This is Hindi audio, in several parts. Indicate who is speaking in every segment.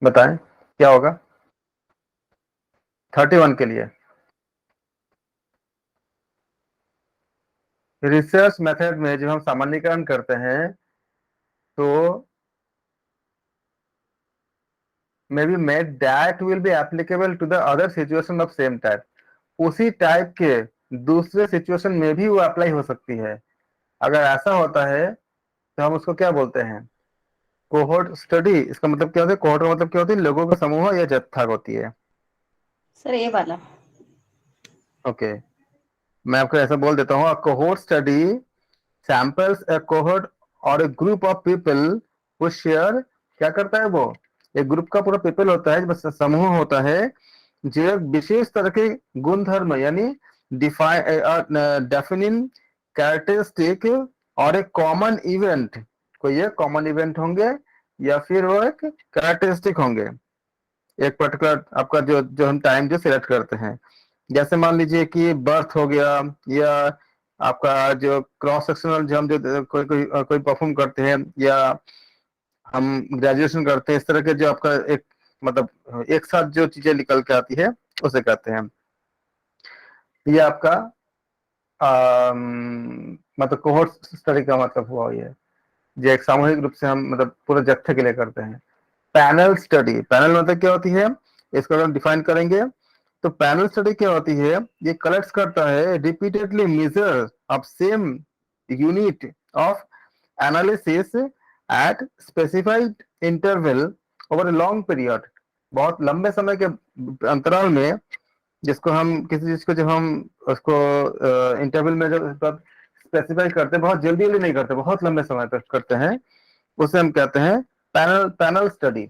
Speaker 1: बताएं क्या होगा 31 के लिए। रिसर्च मेथड में जब हम सामान्यीकरण करते हैं तो may be made that will be applicable to the other situation of same type, उसी टाइप के दूसरे सिचुएशन में भी वो अप्लाई हो सकती है। अगर ऐसा होता है तो हम उसको क्या बोलते हैं, कोहोर्ट स्टडी। इसका मतलब क्या होता है, कोहोर्ट का मतलब क्या होती है, लोगों का समूह या जत्था होती है।
Speaker 2: सर ये वाला।
Speaker 1: ओके, मैं आपको ऐसा बोल देता हूँ, कोहोर्ट स्टडी सैंपल्स ए कोहोर्ट और ए ग्रुप ऑफ पीपल वो शेयर। क्या करता है वो, एक ग्रुप का पूरा पीपल होता है, बस समूह होता है जो एक विशेष तरह के गुण धर्म यानी डेफिनिन कैरेक्टरिस्टिक और एक कॉमन इवेंट, कोई एक कॉमन इवेंट होंगे या फिर वो एक कैरेक्टरिस्टिक होंगे, एक पर्टिकुलर आपका जो जो हम टाइम जो सिलेक्ट करते हैं। जैसे मान लीजिए कि बर्थ हो गया, या आपका जो क्रॉस सेक्शनल जो हम जो कोई कोई कोई परफॉर्म करते हैं, या हम ग्रेजुएशन करते हैं, इस तरह के जो आपका एक मतलब एक साथ जो चीजें निकल के आती है उसे कहते हैं। ये आपका मतलब कोहोर्ट स्टडी का मतलब हुआ ये, जो एक सामूहिक रूप से हम मतलब पूरे जत्थे के लिए करते हैं। पैनल स्टडी, पैनल मतलब क्या होती है, इसको हम डिफाइन करेंगे। तो पैनल स्टडी क्या होती है, ये कलेक्ट करता है repeatedly measure of same unit of analysis eight specified interval over a long period, बहुत लंबे समय के अंतराल में, जिसको हम किसी चीज को जब हम उसको इंटरवल में जब स्पेसिफाई करते हैं, बहुत जल्दी जल्दी नहीं करते, बहुत लंबे समय तक करते हैं, उसे हम कहते हैं पैनल पैनल स्टडी।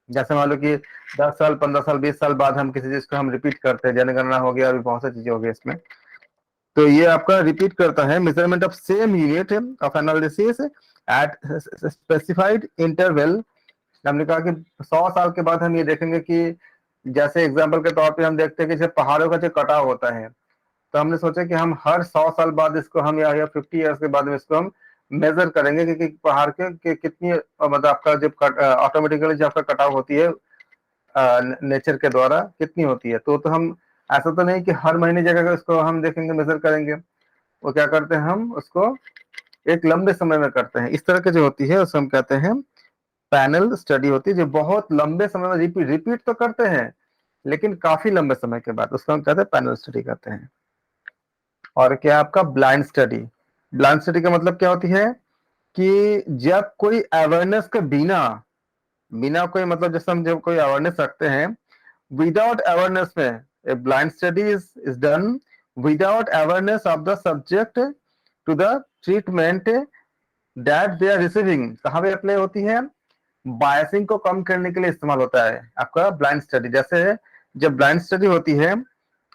Speaker 1: जैसे मान लो कि 10 साल 15 साल 20 साल बाद हम किसी चीज को हम रिपीट करते हैं, जनगणना हो गया, अभी बहुत सारी चीजें हो गई इसमें, तो ये आपका रिपीट करता है measurement of same unit of analysis eight specified interval. हमने कहा कि 100 साल के बाद हम ये देखेंगे कि जैसे एग्जाम्पल के तौर पे हम देखते हैं कि जैसे पहाड़ों का जो कटाव होता है, तो हमने सोचा कि हम हर 100 साल बाद इसको हम या 50 ईयर्स के बाद में इसको हम मेजर करेंगे कि पहाड़ के कितनी मतलब आपका जब ऑटोमेटिकली जब आपका कटाव होती है नेचर के द्वारा कितनी होती है। तो हम ऐसा तो नहीं कि हर महीने जगह उसको हम देखेंगे मेजर करेंगे, वो क्या करते हैं हम उसको एक लंबे समय में करते हैं। इस तरह की जो होती है उसे हम कहते हैं पैनल स्टडी होती है, जो बहुत लंबे समय में रिपीट रिपीट तो करते हैं लेकिन काफी लंबे समय के बाद, उसको हम कहते हैं पैनल स्टडी कहते हैं। और क्या आपका ब्लाइंड स्टडी, ब्लाइंड स्टडी का मतलब क्या होती है कि जब कोई अवेयरनेस के बिना बिना कोई मतलब जैसे हम जब कोई अवेयरनेस रखते हैं, विदाउट अवेयरनेस में a blind study is done without awareness of the subject to the treatment that they are receiving. कहाँ पे अप्लाई होती है, बायसिंग को कम करने के लिए इस्तेमाल होता है आपका ब्लाइंड स्टडी। जैसे जब ब्लाइंड स्टडी होती है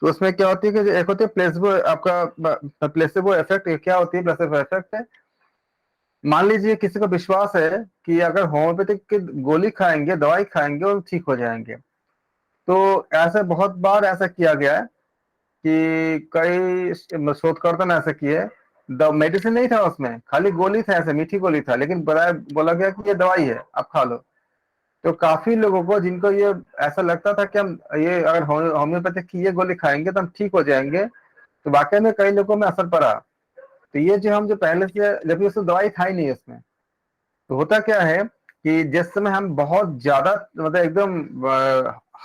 Speaker 1: तो उसमें क्या होती है कि एक होती है प्लेसिबो, आपका प्लेसिबो इफेक्ट। क्या होती है प्लेसिबो इफेक्ट, मान लीजिए किसी को विश्वास है कि अगर होम्योपैथिक की गोली खाएंगे दवाई खाएंगे और ठीक हो जाएंगे, तो ऐसे बहुत बार ऐसा किया गया है कि कई शोधकर्ता ने ऐसा किया है, मेडिसिन नहीं था उसमें, खाली गोली था, ऐसे मीठी गोली था, लेकिन बोला गया कि ये दवाई है आप खा लो। तो काफी लोगों को जिनको ये ऐसा लगता था कि हम ये अगर होम्योपैथिक की ये गोली खाएंगे तो हम ठीक हो जाएंगे, तो वाकई में कई लोगों में असर पड़ा। तो ये जो हम जो पहले से, जबकि उसमें दवाई था ही नहीं उसमें, तो होता क्या है कि जिस समय हम बहुत ज्यादा मतलब एकदम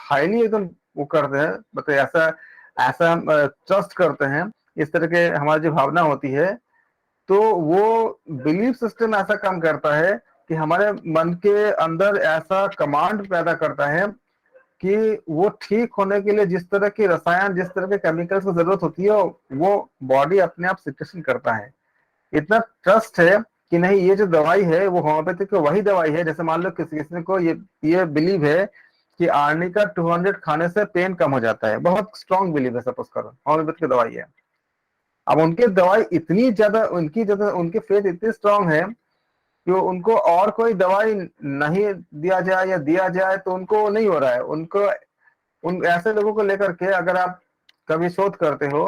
Speaker 1: हाईली एकदम वो करते हैं, मतलब ऐसा ऐसा हम ट्रस्ट करते हैं, इस तरह के हमारी जो भावना होती है, तो वो बिलीफ सिस्टम ऐसा काम करता है कि हमारे मन के अंदर ऐसा कमांड पैदा करता है कि वो ठीक होने के लिए जिस तरह की रसायन जिस तरह के केमिकल्स की जरूरत होती है वो बॉडी अपने आप सिक्रेशन करता है। इतना ट्रस्ट है कि नहीं ये जो दवाई है वो होम्योपैथिक की वही दवाई है। जैसे मान लो किसी किसी को ये बिलीव है कि आर्निका 200 खाने से पेन कम हो जाता है, बहुत स्ट्रॉन्ग बिलीव है, सपोज करो होम्योपैथिक की दवाई है। अब उनकी दवाई इतनी ज्यादा उनकी फेथ इतनी स्ट्रांग है कि उनको और कोई दवाई नहीं दिया जाए या दिया जाए तो उनको नहीं हो रहा है। उनको उन ऐसे लोगों को लेकर के अगर आप कभी शोध करते हो,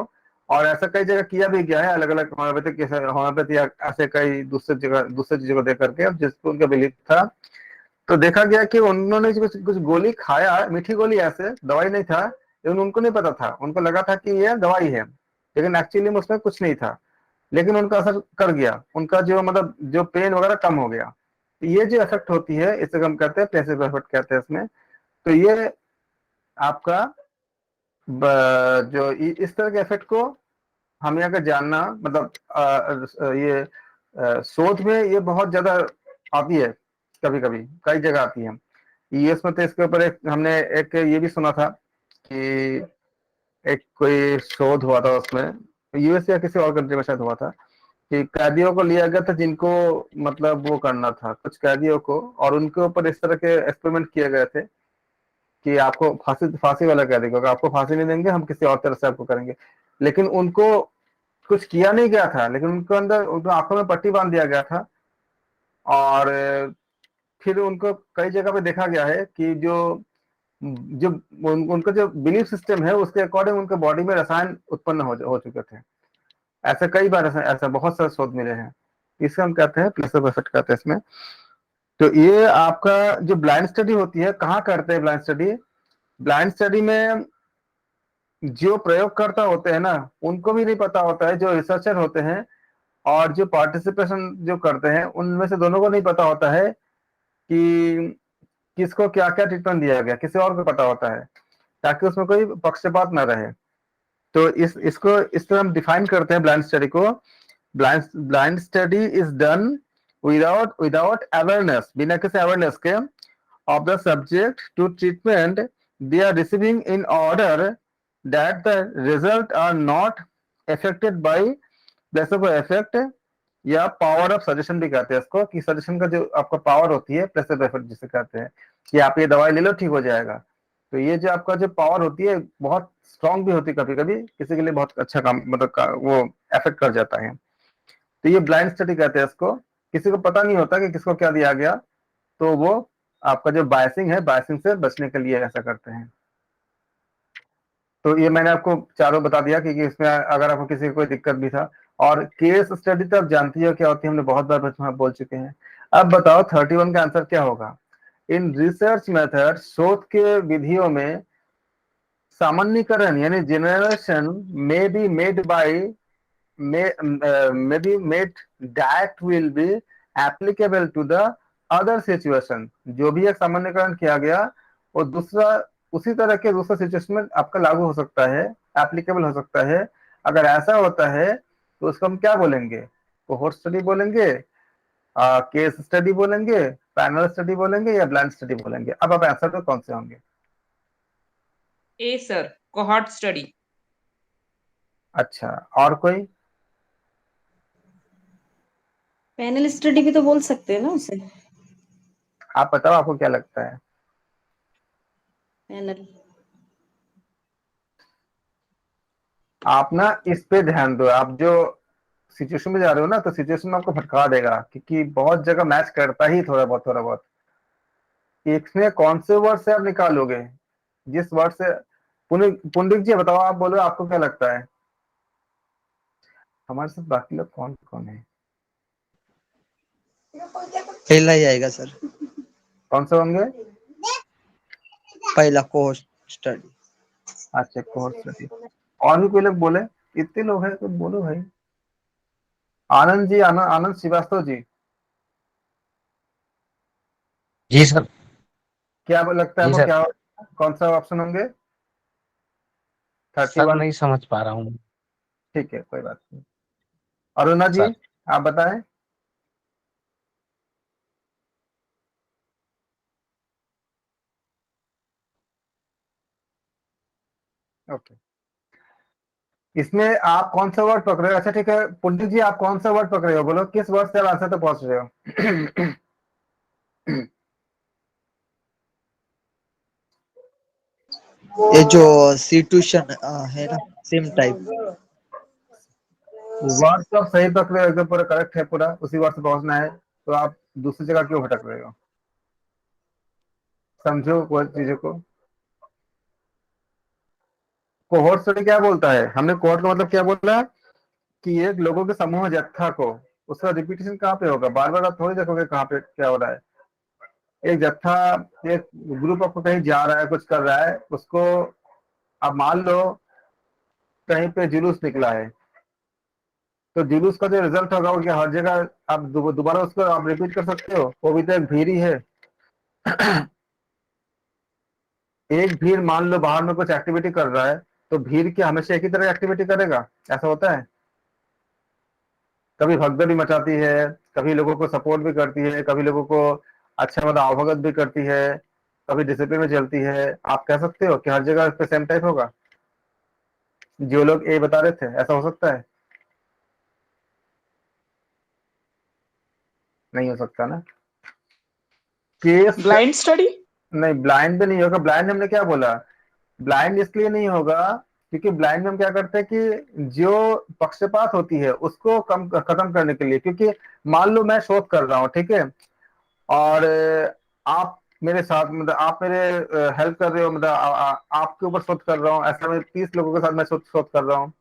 Speaker 1: और ऐसा कई जगह किया भी गया है, अलग अलग होम्योपैथी ऐसे कई दूसरे चीजों को देख करके जिसको उनका बिलीफ था तो देखा गया कि उन्होंने कुछ कुछ गोली खाया, मीठी गोली, ऐसे दवाई नहीं था, लेकिन उनको नहीं पता था, उनको लगा था कि ये दवाई है, लेकिन एक्चुअली में उसमें कुछ नहीं था, लेकिन उनका असर कर गया, उनका जो मतलब जो पेन वगैरह कम हो गया। तो ये जो इफेक्ट होती है इसे हम कहते हैं प्लेसिबो इफेक्ट कहते हैं इसमें। तो ये आपका जो इस तरह के इफेक्ट को हमें अगर जानना, मतलब ये शोध में ये बहुत ज्यादा आती है, कभी कभी कई जगह आती है। यूएस में तो इसके ऊपर एक हमने एक ये भी सुना था कि एक कोई शोध हुआ था उसमें, यूएस या किसी और कंट्री में शायद हुआ था, कि कैदियों को लिया गया था जिनको मतलब वो करना था कुछ कैदियों को, और उनके ऊपर इस तरह के एक्सपेरिमेंट किए गए थे कि आपको फांसी फांसी वाला कैदी को अगर आपको फांसी नहीं देंगे, हम किसी और तरह से आपको करेंगे। लेकिन उनको कुछ किया नहीं गया था, लेकिन उनको अंदर उनको आंखों में पट्टी बांध दिया गया था, और फिर उनको कई जगह पे देखा गया है कि जो जो उनका जो बिलीफ सिस्टम है उसके अकॉर्डिंग उनके बॉडी में रसायन उत्पन्न हो चुके थे। ऐसे कई बार ऐसा बहुत सारे शोध मिले हैं, इसे हम कहते हैं प्लेसबो इफेक्ट कहते हैं इसमें। तो ये आपका जो ब्लाइंड स्टडी होती है, कहाँ करते हैं ब्लाइंड स्टडी? ब्लाइंड स्टडी में जो प्रयोगकर्ता होते हैं ना, उनको भी नहीं पता होता है, जो रिसर्चर होते हैं और जो पार्टिसिपेशन जो करते हैं उनमें से दोनों को नहीं पता होता है कि किसको क्या क्या ट्रीटमेंट दिया गया, किसी और को पता होता है, ताकि उसमें कोई पक्षपात न रहे। तो इसको इस तरह हम डिफाइन करते हैं ब्लाइंड स्टडी को। Blind study is done without awareness, बिना किसी अवेयरनेस के, of the subject to treatment they are receiving, in order that the result are not affected by placebo effect, या पावर ऑफ सजेशन भी कहते हैं इसको, कि सजेशन का जो आपका पावर होती है प्लेसिबो इफेक्ट जिसे कहते हैं, कि आप ये दवाई ले लो ठीक हो जाएगा। तो ये जो आपका जो पावर होती है बहुत स्ट्रांग भी होती है, कभी कभी किसी के लिए बहुत अच्छा काम मतलब वो इफेक्ट कर जाता है। तो ये ब्लाइंड स्टडी कहते हैं इसको, किसी को पता नहीं होता कि किसको क्या दिया गया, तो वो आपका जो बायसिंग है, बायसिंग से बचने के लिए ऐसा करते हैं। तो ये मैंने आपको चारों बता दिया कि इसमें अगर आपको किसी को कोई दिक्कत भी था। और केस स्टडी तो आप जानती हो क्या होती है, हमने बहुत बार बचपन में बोल चुके हैं। अब बताओ 31 का आंसर क्या होगा? इन रिसर्च मेथड, शोध के विधियों में सामान्यकरण यानी generalisation may be made by may be made that will be applicable to the other situation। जो भी एक सामान्यकरण किया गया वो दूसरा उसी तरह के दूसरा सिचुएशन में आपका लागू हो सकता है, एप्लीकेबल हो सकता है। अगर ऐसा होता है तो उसको हम क्या बोलेंगे? कोहोर्ट स्टडी बोलेंगे, केस स्टडी बोलेंगे, पैनल स्टडी बोलेंगे, या ब्लाइंड स्टडी बोलेंगे? अब आप आंसर तो कौन से होंगे?
Speaker 3: ए सर, कोहॉर्ट स्टडी।
Speaker 1: अच्छा, और कोई?
Speaker 2: पैनल स्टडी भी तो बोल सकते हैं ना उसे।
Speaker 1: आप बताओ आपको क्या लगता है?
Speaker 2: पैनल।
Speaker 1: आप ना इस पे ध्यान दो, आप जो सिचुएशन में जा रहे हो ना, तो सिचुएशन में आपको भटका देगा, क्योंकि बहुत जगह मैच करता ही थोड़ा बहुत थोड़ा बहुत। इसमें कौन से वर्ड से आप निकालोगे? जिस वर्ड से पुंडित जी बताओ, आप बोलो आपको क्या लगता है? हमारे साथ बाकी लोग कौन कौन है?
Speaker 4: पहला ही आएगा सर,
Speaker 1: कौन से होंगे?
Speaker 4: पहला कोहोर्ट स्टडी।
Speaker 1: अच्छा, कोहॉर्ट स्टडी। और भी कोई लोग बोले? इतने लोग हैं तो बोलो भाई। आनंद जी, आनंद श्रीवास्तव जी,
Speaker 5: जी सर।
Speaker 1: क्या लगता है
Speaker 5: जी
Speaker 1: आपको,
Speaker 5: सर।
Speaker 1: क्या कौन सा ऑप्शन होंगे?
Speaker 5: सर
Speaker 1: 31।
Speaker 5: नहीं समझ पा रहा हूँ।
Speaker 1: ठीक है, कोई बात नहीं। अरुणा जी,
Speaker 5: सर
Speaker 1: आप बताएं। ओके, इसमें आप कौन सा वर्ड पकड़े हो? अच्छा ठीक है, पुंडित जी आप कौन सा वर्ड पकड़े हो, बोलो किस वर्ड से आप आंसर तक पहुंच रहे हो?
Speaker 4: ये जो सिचुएशन है ना, सेम टाइप।
Speaker 1: वर्ड तो आप सही पकड़े हो, एकदम पूरा करेक्ट है, पूरा उसी वर्ड से पहुंचना है, तो आप दूसरी जगह क्यों भटक रहे हो? समझो वो चीजों को। कोहोर्ट स्टडी क्या बोलता है? हमने कोहोर्ट का मतलब क्या बोला? कि एक लोगों के समूह जत्था को, उसका रिपीटेशन कहाँ पे होगा? बार बार आप थोड़ी देखोगे कहाँ पे क्या हो रहा है। एक जत्था, एक ग्रुप आपको कहीं जा रहा है, कुछ कर रहा है, उसको अब मान लो कहीं पे जुलूस निकला है, तो जुलूस का जो रिजल्ट होगा वो क्या हर जगह आप दोबारा उसको आप रिपीट कर सकते हो? वो भी तो एक भीड़ ही है। एक भीड़ मान लो बाहर में कुछ एक्टिविटी कर रहा है, तो भीड़ की हमेशा एक ही तरह एक्टिविटी करेगा? ऐसा होता है? कभी भगदड़ भी मचाती है, कभी लोगों को सपोर्ट भी करती है, कभी लोगों को अच्छा मतलब अवगत भी करती है, कभी डिसिप्लिन में चलती है। आप कह सकते हो कि हर जगह पे सेम टाइप होगा? जो लोग ए बता रहे थे, ऐसा हो सकता है? नहीं हो सकता ना। Case
Speaker 3: blind study.
Speaker 1: नहीं, ब्लाइंड भी नहीं होगा। ब्लाइंड हमने क्या बोला? ब्लाइंड इसलिए नहीं होगा क्योंकि ब्लाइंड में हम क्या करते हैं कि जो पक्षपात होती है उसको कम खत्म करने के लिए, क्योंकि मान लो मैं शोध कर रहा हूँ, ठीक है, और आप मेरे साथ मतलब आप मेरे हेल्प कर रहे हो, मतलब आपके ऊपर शोध कर रहा हूँ, ऐसा मैं 30 लोगों के साथ मैं शोध कर रहा हूँ।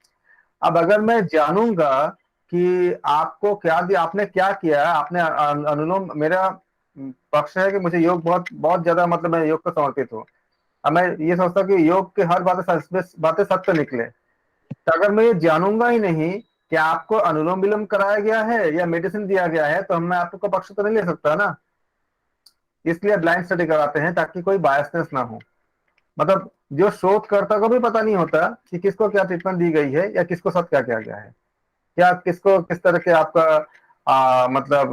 Speaker 1: अब अगर मैं जानूंगा कि आपको क्या दिया, आपने क्या किया, आपने अनुलोम, मेरा पक्ष है कि मुझे योग बहुत बहुत ज्यादा मतलब मैं योग को समर्पित हूँ। अब मैं ये सोचता हूँ कि योग के हर बातें सत्य निकले, तो अगर मैं ये जानूंगा ही नहीं कि आपको अनुलोम विलोम कराया गया है या मेडिसिन दिया गया है, तो मैं आपका पक्ष तो नहीं ले सकता ना। इसलिए ब्लाइंड स्टडी कराते हैं ताकि कोई बायसनेस ना हो। मतलब जो शोधकर्ता को भी पता नहीं होता कि किसको क्या ट्रीटमेंट दी गई है या किसको साथ क्या किया गया है, या किसको किस तरह के आपका मतलब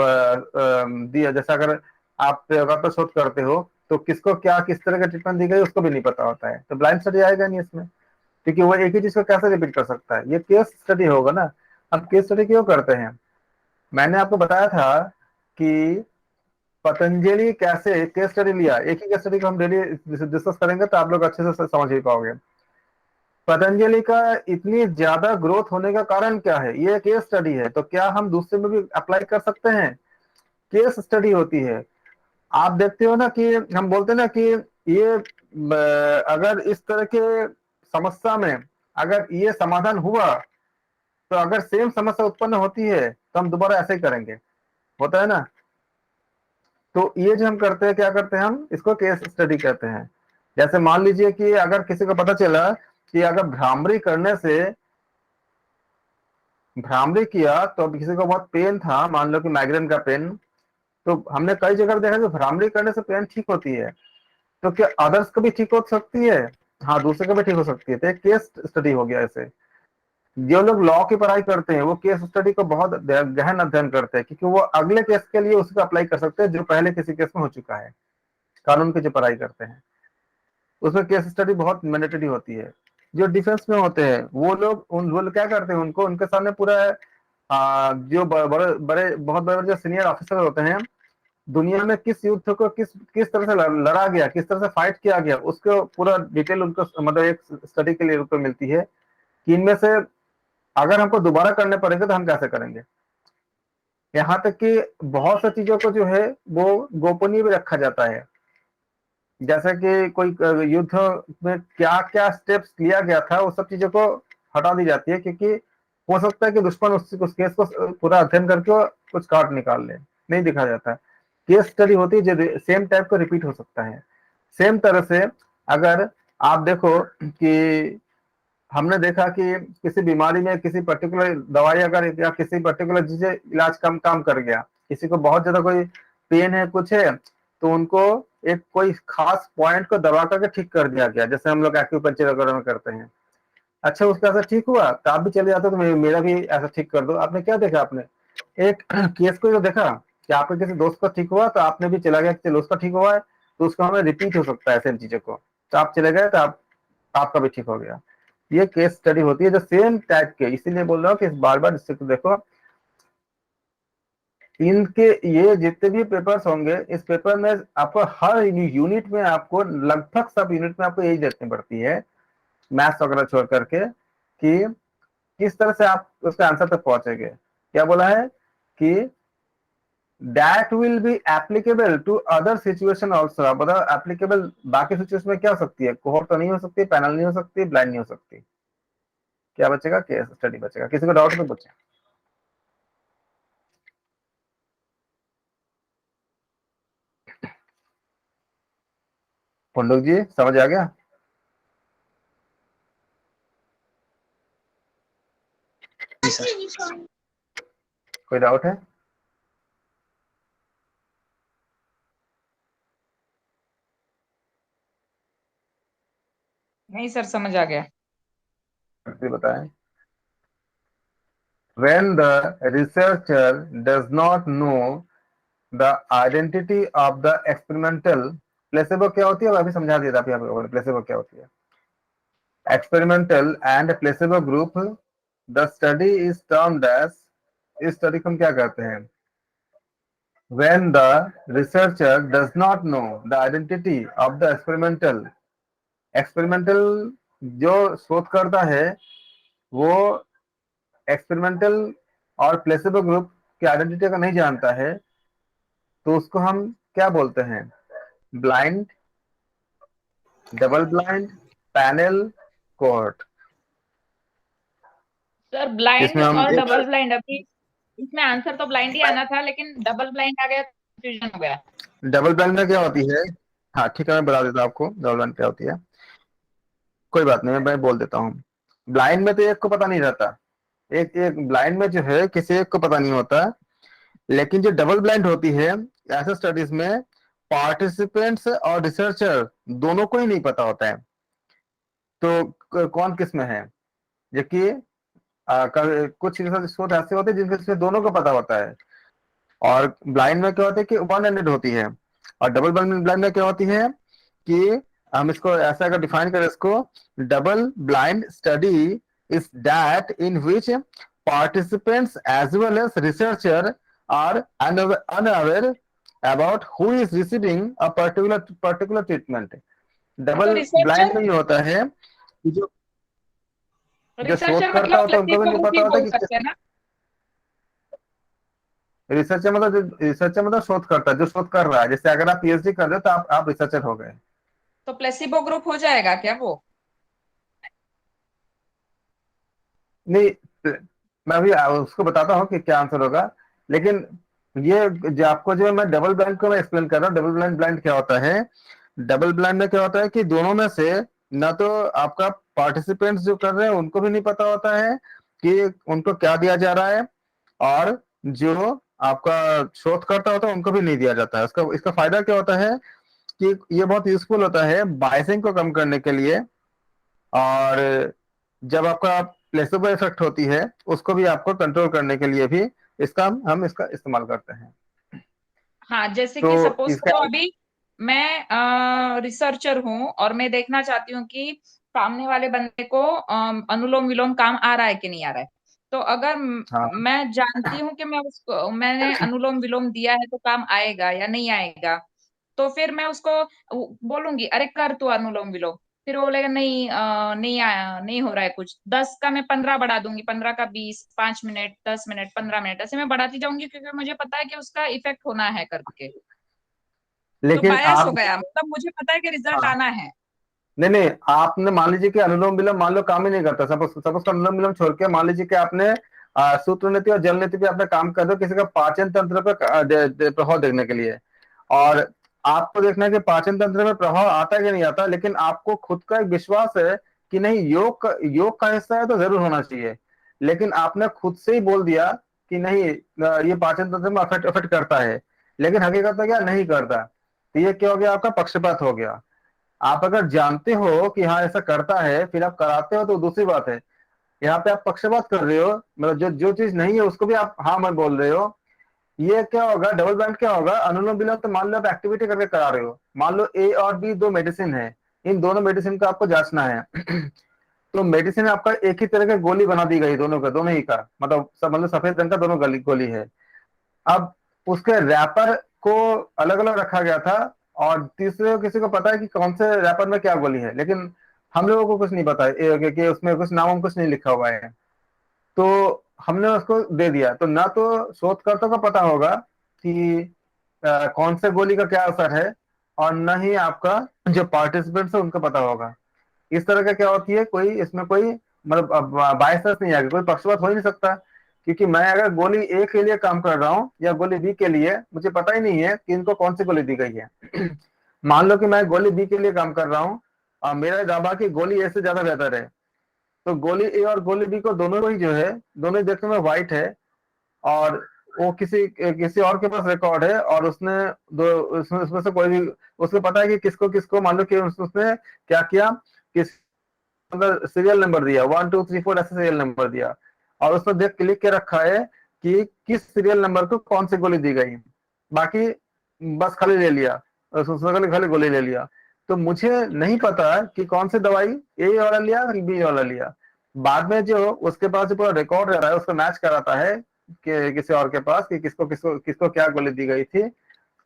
Speaker 1: दिया। जैसे अगर आप प्रयोगात्मक पर शोध करते हो तो किसको क्या किस तरह का ट्रीटमेंट दी गई उसको भी नहीं पता होता है, तो ब्लाइंड स्टडी आएगा नहीं इसमें, क्योंकि वो एक ही चीज को कैसे रिपीट कर सकता है? ये केस स्टडी होगा ना। अब केस स्टडी क्यों करते हैं? मैंने आपको बताया था कि पतंजलि कैसे केस स्टडी लिया। एक ही केस स्टडी को हम डेली डिस्कस करेंगे तो आप लोग अच्छे से समझ ही पाओगे। पतंजलि का इतनी ज्यादा ग्रोथ होने का कारण क्या है? ये केस स्टडी है, तो क्या हम दूसरे में भी अप्लाई कर सकते हैं? केस स्टडी होती है। आप देखते हो ना कि हम बोलते हैं ना कि ये अगर इस तरह के समस्या में अगर ये समाधान हुआ, तो अगर सेम समस्या उत्पन्न होती है तो हम दोबारा ऐसे ही करेंगे, होता है ना। तो ये जो हम करते हैं, क्या करते हैं, हम इसको केस स्टडी कहते हैं। जैसे मान लीजिए कि अगर किसी को पता चला कि अगर भ्रामरी करने से, भ्रामरी किया तो अब किसी को बहुत पेन था, मान लो कि माइग्रेन का पेन, तो हमने कई जगह देखा कि भ्रामरी करने से पेन ठीक होती है, तो क्या अदर्स को भी ठीक हो सकती है? हाँ, दूसरे को भी ठीक हो सकती है। तो एक केस स्टडी हो गया ऐसे। जो लोग लॉ की पढ़ाई करते हैं वो केस स्टडी को बहुत गहन अध्ययन करते हैं, क्योंकि वो अगले केस के लिए उसको अप्लाई कर सकते हैं जो पहले किसी केस में हो चुका है। कानून की जो पढ़ाई करते हैं उसमें केस स्टडी बहुत मैंडेटरी होती है। जो डिफेंस में होते हैं वो लोग क्या करते हैं, उनको उनके सामने पूरा जो बड़े बड़े बहुत बड़े जो सीनियर ऑफिसर होते हैं, दुनिया में किस युद्ध को किस किस तरह से लड़ा गया, किस तरह से फाइट किया गया, उसको पूरा डिटेल उनको मतलब एक स्टडी के लिए उनको मिलती है कि इनमें से अगर हमको दोबारा करने पड़ेंगे तो हम कैसे करेंगे। यहाँ तक कि बहुत सी चीजों को जो है वो गोपनीय भी रखा जाता है। जैसे कि कोई युद्ध में क्या क्या स्टेप्स लिया गया था, वो सब चीजों को हटा दी जाती है, क्योंकि हो सकता है कि दुश्मन उस केस को पूरा अध्ययन करके कुछ काट निकाल ले, नहीं दिखा जाता। केस स्टडी होती है जो सेम टाइप को रिपीट हो सकता है। सेम तरह से अगर आप देखो कि हमने देखा कि किसी बीमारी में किसी पर्टिकुलर दवाई अगर या किसी पर्टिकुलर चीज इलाज कम काम कर गया, किसी को बहुत ज्यादा कोई पेन है कुछ है, तो उनको एक कोई खास पॉइंट को दबा करके ठीक कर दिया गया, जैसे हम लोग एक्यूपंक्चर वगैरह में करते हैं। अच्छा, उसका ऐसा ठीक हुआ तो आप भी चले जाते हो तो मेरा भी ऐसा ठीक कर दो। आपने क्या देखा? आपने एक केस को जो देखा कि आपके किसी दोस्त का ठीक हुआ तो आपने भी चला गया कि चलो उसका ठीक हुआ है, तो उसका हमें रिपीट हो सकता है सेम चीजों को, तो आप चले गए तो आपका भी ठीक हो गया। ये केस स्टडी होती है जो सेम टाइप के, इसीलिए बोल रहा हूँ कि बार बार इससे देखो। इनके ये जितने भी पेपर्स होंगे, इस पेपर में आपको हर यूनिट में आपको लगभग सब यूनिट में आपको यही देखनी पड़ती है, मैथ्स वगैरह छोड़ करके, कि किस तरह से आप उसके आंसर तक पहुंचेंगे। क्या बोला है कि that will be applicable to other situation also. अब एप्लीकेबल बाकी सिचुएशन में क्या हो सकती है? कोहॉर्ट तो नहीं हो सकती, पैनल नहीं हो सकती, ब्लाइंड नहीं हो सकती। क्या बचेगा? केस स्टडी बचेगा। किसी को डाउट तो पूछे। पुंडुक जी समझ आ गया?
Speaker 4: जी सर।
Speaker 1: कोई डाउट है?
Speaker 3: नहीं सर, समझ आ गया।
Speaker 1: फिर बताएं। When the researcher does not know the identity of the experimental, placebo क्या होती है वो अभी समझा दिया था अभी आपको, प्लेसेबो क्या होती है। Experimental and placebo group, the study is termed as, इस स्टडी को हम क्या कहते हैं? When the researcher does not know the identity of the experimental, experimental जो शोध करता है वो एक्सपेरिमेंटल और प्लेसेबो ग्रुप की आइडेंटिटी का नहीं जानता है, तो उसको हम क्या बोलते हैं? Blind, double blind, panel, cohort.
Speaker 3: Sir blind
Speaker 1: इसमें हम
Speaker 3: और
Speaker 1: एक
Speaker 3: डबल ब्लाइंड, अभी इसमें आंसर तो ब्लाइंड ही आना था, लेकिन डबल ब्लाइंड आ गया, कंफ्यूजन हो गया।
Speaker 1: डबल ब्लाइंड में क्या होती है? हाँ ठीक है, मैं बता देता हूँ आपको डबल ब्लाइंड क्या होती है। कोई बात नहीं, मैं बोल देता हूँ। ब्लाइंड में तो एक को पता नहीं रहता, एक एक ब्लाइंड में जो है किसी एक को पता नहीं होता, लेकिन जो डबल ब्लाइंड होती है ऐसे स्टडीज में पार्टिसिपेंट्स और रिसर्चर दोनों को ही नहीं पता होता है तो कौन किस में है। जबकि कुछ शोध ऐसे होते हैं जिनके दोनों को पता होता है, और ब्लाइंड में क्या होता है कि वन एंडेड होती है, और डबल ब्लाइंड में क्या होती है कि हम इसको ऐसा अगर डिफाइन करें इसको, double blind study is that in which participants as well as researcher are unaware about who is receiving a particular treatment।
Speaker 3: तो
Speaker 1: डबल ब्लाइंड
Speaker 3: रिसर्चर
Speaker 1: में ये होता है कि जो
Speaker 3: रिसर्चर
Speaker 1: शोधकर्ता
Speaker 3: मतलब
Speaker 1: होता है उनको भी
Speaker 3: प्लेसिबो
Speaker 1: नहीं
Speaker 3: ग्रुप
Speaker 1: पता
Speaker 3: ही
Speaker 1: होता
Speaker 3: बोल
Speaker 1: कि
Speaker 3: सकते हैं ना?
Speaker 1: रिसर्चर मतलब शोधकर्ता जो शोध कर रहा है। जैसे अगर आप पीएचडी कर रहे हो तो आप रिसर्चर हो गए।
Speaker 3: तो प्लेसिबो ग्रुप हो जाएगा क्या वो?
Speaker 1: नहीं, मैं अभी उसको बताता हूँ कि क्या आंसर होगा, लेकिन ये जो आपको जो मैं डबल ब्लाइंड को मैं एक्सप्लेन कर रहा हूँ, डबल ब्लाइंड क्या होता है। डबल ब्लाइंड में क्या होता है कि दोनों में से ना तो आपका पार्टिसिपेंट्स जो कर रहे हैं उनको भी नहीं पता होता है कि उनको क्या दिया जा रहा है, और जो आपका शोधकर्ता होता है उनको भी नहीं दिया जाता है। इसका इसका फायदा क्या होता है कि ये बहुत यूजफुल होता है बायसिंग को कम करने के लिए, और जब आपका प्लेसेबो इफेक्ट होती है उसको भी आपको कंट्रोल करने के लिए भी इसका हम इसका इस्तेमाल करते हैं।
Speaker 3: हाँ, जैसे
Speaker 1: तो
Speaker 3: कि सपोज
Speaker 1: इसका
Speaker 3: करो अभी मैं रिसर्चर हूँ और मैं देखना चाहती हूँ कि सामने वाले बंदे को अनुलोम विलोम काम आ रहा है कि नहीं आ रहा है। तो अगर
Speaker 1: हाँ
Speaker 3: मैं जानती हूँ कि मैंने अनुलोम विलोम दिया है तो काम आएगा या नहीं आएगा, तो फिर मैं उसको बोलूंगी अरे कर तू अनुलोम विलोम। फिर वो बोलेगा नहीं नहीं आया, नहीं हो रहा है कुछ। 10 का मैं 15 बढ़ा दूंगी, 15 का 20, 5 मिनट, 10 मिनट, 15 मिनट, ऐसे मैं बढ़ाती जाऊंगी, क्योंकि मुझे पता है कि उसका इफेक्ट होना है करके। तो
Speaker 1: लेकिन
Speaker 3: बायस हो
Speaker 1: आप,
Speaker 3: गया, मतलब मुझे पता है कि रिजल्ट
Speaker 1: हाँ
Speaker 3: आना है।
Speaker 1: नहीं नहीं, आपने मान लीजिए कि अनुलोम विलोम मान लो काम ही नहीं करता, सपोज सपोज अनुलोम विलोम छोड़ के मान लीजिए कि आपने सूत्र नीति और जल नीति पे आपने काम कर दो किसी का पाचन तंत्र पर प्रभाव देखने के लिए, और आपको देखना है कि पाचन तंत्र में प्रभाव आता है कि नहीं आता, लेकिन आपको खुद का एक विश्वास है कि नहीं योग का हिस्सा है तो जरूर होना चाहिए, लेकिन आपने खुद से ही बोल दिया कि नहीं ये पाचन तंत्र में अफेक्ट करता है, लेकिन हकीकत में क्या नहीं करता, तो ये क्या हो गया? आपका पक्षपात हो गया। आप अगर जानते हो कि हाँ ऐसा करता है फिर आप कराते हो तो दूसरी बात है। यहाँ पे आप पक्षपात कर रहे हो, मतलब जो जो चीज नहीं है उसको भी आप हाँ मत बोल रहे हो। ये क्या होगा? डबल ब्लाइंड क्या होगा? अनुलोम विलोम तो मान लो आप एक्टिविटी करके करा रहे हो, मान लो ए और बी दो मेडिसिन है, इन दोनों मेडिसिन का आपको जांचना है तो मेडिसिन आपका एक ही तरह का गोली बना दी गई, दोनों का दोनों ही का मतलब सब, मतलब सफेद रंग का दोनों गोली है। अब उसके रैपर को अलग अलग रखा गया था, और तीसरे किसी को पता है कि कौन से रैपर में क्या गोली है, लेकिन हम लोगों को कुछ नहीं पता है कि उसमें कुछ नाम कुछ नहीं लिखा हुआ है, तो हमने उसको दे दिया। तो ना तो शोधकर्ता को पता होगा कि कौन से गोली का क्या असर है, और न ही आपका जो पार्टिसिपेंट्स है उनको पता होगा। इस तरह का क्या होती है, कोई इसमें कोई मतलब बायसनेस नहीं आएगा, कोई पक्षपात हो ही नहीं सकता, क्योंकि मैं अगर गोली ए के लिए काम कर रहा हूँ या गोली बी के लिए, मुझे पता ही नहीं है कि इनको कौन सी गोली दी गई है मान लो कि मैं गोली बी के लिए काम कर रहा हूँ और मेरा दावा कि गोली ए से ज्यादा बेहतर है, तो गोली ए और गोली बी को दोनों ही जो है, दोनों ही देखने में व्हाइट है, और वो किसी किसी और के पास रिकॉर्ड है, और उसने दो उसमें से कोई भी, उसको पता है कि किसको किसको, मान लो कि उसने क्या किया, किस सीरियल नंबर दिया 1 2 3 4 ऐसे सीरियल नंबर दिया, और उसमें देख क्लिक के रखा है कि किस सीरियल नंबर को कौन सी गोली दी गई, बाकी बस खाली ले लिया, उसने खाली गोली ले लिया। तो मुझे नहीं पता कि कौन सी दवाई ए वाला लिया बी वाला लिया। बाद में जो उसके पास जो पूरा रिकॉर्ड रह रहा है उसको मैच कराता है कि किसी और के पास कि किसको किसको किसको क्या गोली दी गई थी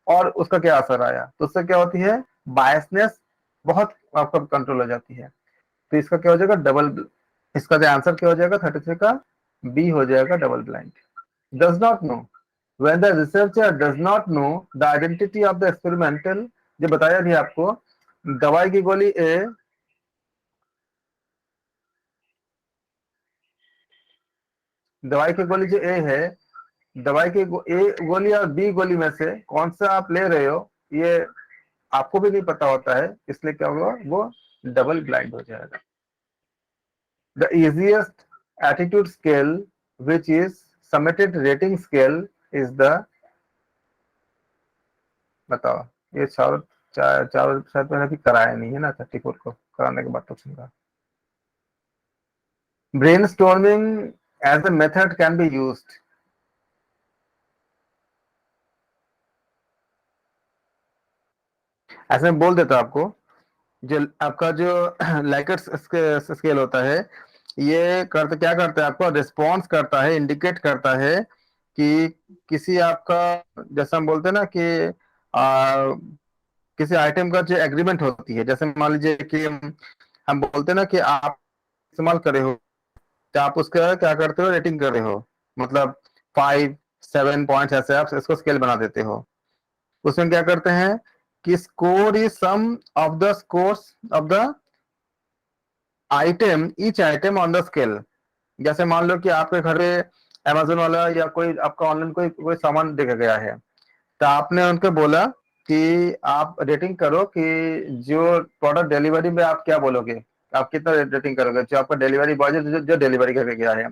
Speaker 1: और उसका क्या असर आया। तो उससे क्या होती है, बायसनेस बहुत आपका कंट्रोल हो जाती है। तो इसका क्या हो जाएगा, डबल, इसका जो आंसर क्या हो जाएगा 33 का बी हो जाएगा, double blind. Does not know, when the researcher does not know the identity of the experimental, जो बताया भी आपको, दवाई की गोली ए, दवाई की गोली जो ए है, दवाई की ए गोली और बी गोली में से कौन सा आप ले रहे हो, ये आपको भी नहीं पता होता है, इसलिए क्या होगा, वो डबल ब्लाइंड हो जाएगा। The easiest attitude scale which is submitted rating scale is the, बताओ, ये चारों चारों शायद मैंने अभी कराया नहीं है ना 34 को, कराने के बाद तो सुनगा। Brainstorming as a method can be used, ऐसे में बोल देता आपको, जो आपका जो लाइकेट स्केल होता है, ये करते क्या करता है, आपको रिस्पॉन्स करता है, इंडिकेट करता है कि किसी आपका, जैसे हम बोलते हैं ना कि किसी आइटम का जो एग्रीमेंट होती है, जैसे मान लीजिए कि हम बोलते हैं ना कि आप इस्तेमाल करे हो, तो आप उसका क्या करते हो, रेटिंग कर रहे हो, मतलब 5 7 पॉइंट्स ऐसे आप इसको स्केल बना देते हो। उसमें क्या करते हैं कि score is sum of the scores of the item, each item on the scale. जैसे मान लो कि आपके घर पे अमेजोन वाला या कोई आपका ऑनलाइन कोई कोई सामान देखा गया है, तो आपने उनको बोला कि आप रेटिंग करो कि जो प्रोडक्ट डिलीवरी में आप क्या बोलोगे, आप कितना रेटिंग करोगे, जो आपका डिलीवरी बॉय जो डिलीवरी करके गया है।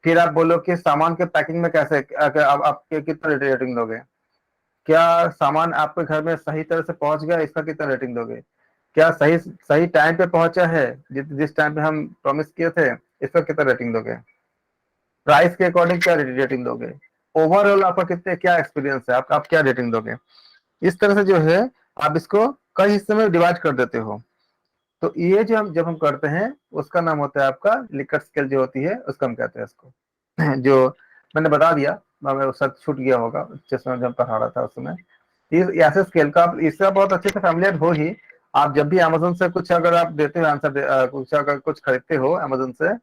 Speaker 1: फिर आप बोलो कि सामान के पैकिंग में कैसे आप कितना रेटिंग दोगे, क्या सामान आपके घर में सही तरह से पहुंच गया, इसका कितना रेटिंग दोगे, क्या सही सही टाइम पे पहुंचा है, जिस टाइम पे हम प्रॉमिस किए थे, इसका कितना रेटिंग दोगे, प्राइस के अकॉर्डिंग क्या रेटिंग दोगे, ओवरऑल आपका कितने क्या एक्सपीरियंस है, आप क्या रेटिंग दोगे। इस तरह से जो है आप इसको कई हिस्से में डिवाइड कर देते हो। तो ये जो हम जब हम करते हैं उसका नाम होता है आपका लिकर्ट स्केल, जो होती है उसका हम कहते हैं इसको जो मैंने बता दिया, मैं शायद छूट गया होगा जिस समय जब पढ़ा रहा था उस समय। ऐसे स्केल का आप इससे बहुत अच्छे से फैमिलियर हो ही। आप जब भी अमेजोन से कुछ अगर आप देते हो आंसर, कुछ अगर कुछ खरीदते हो अमेजोन से,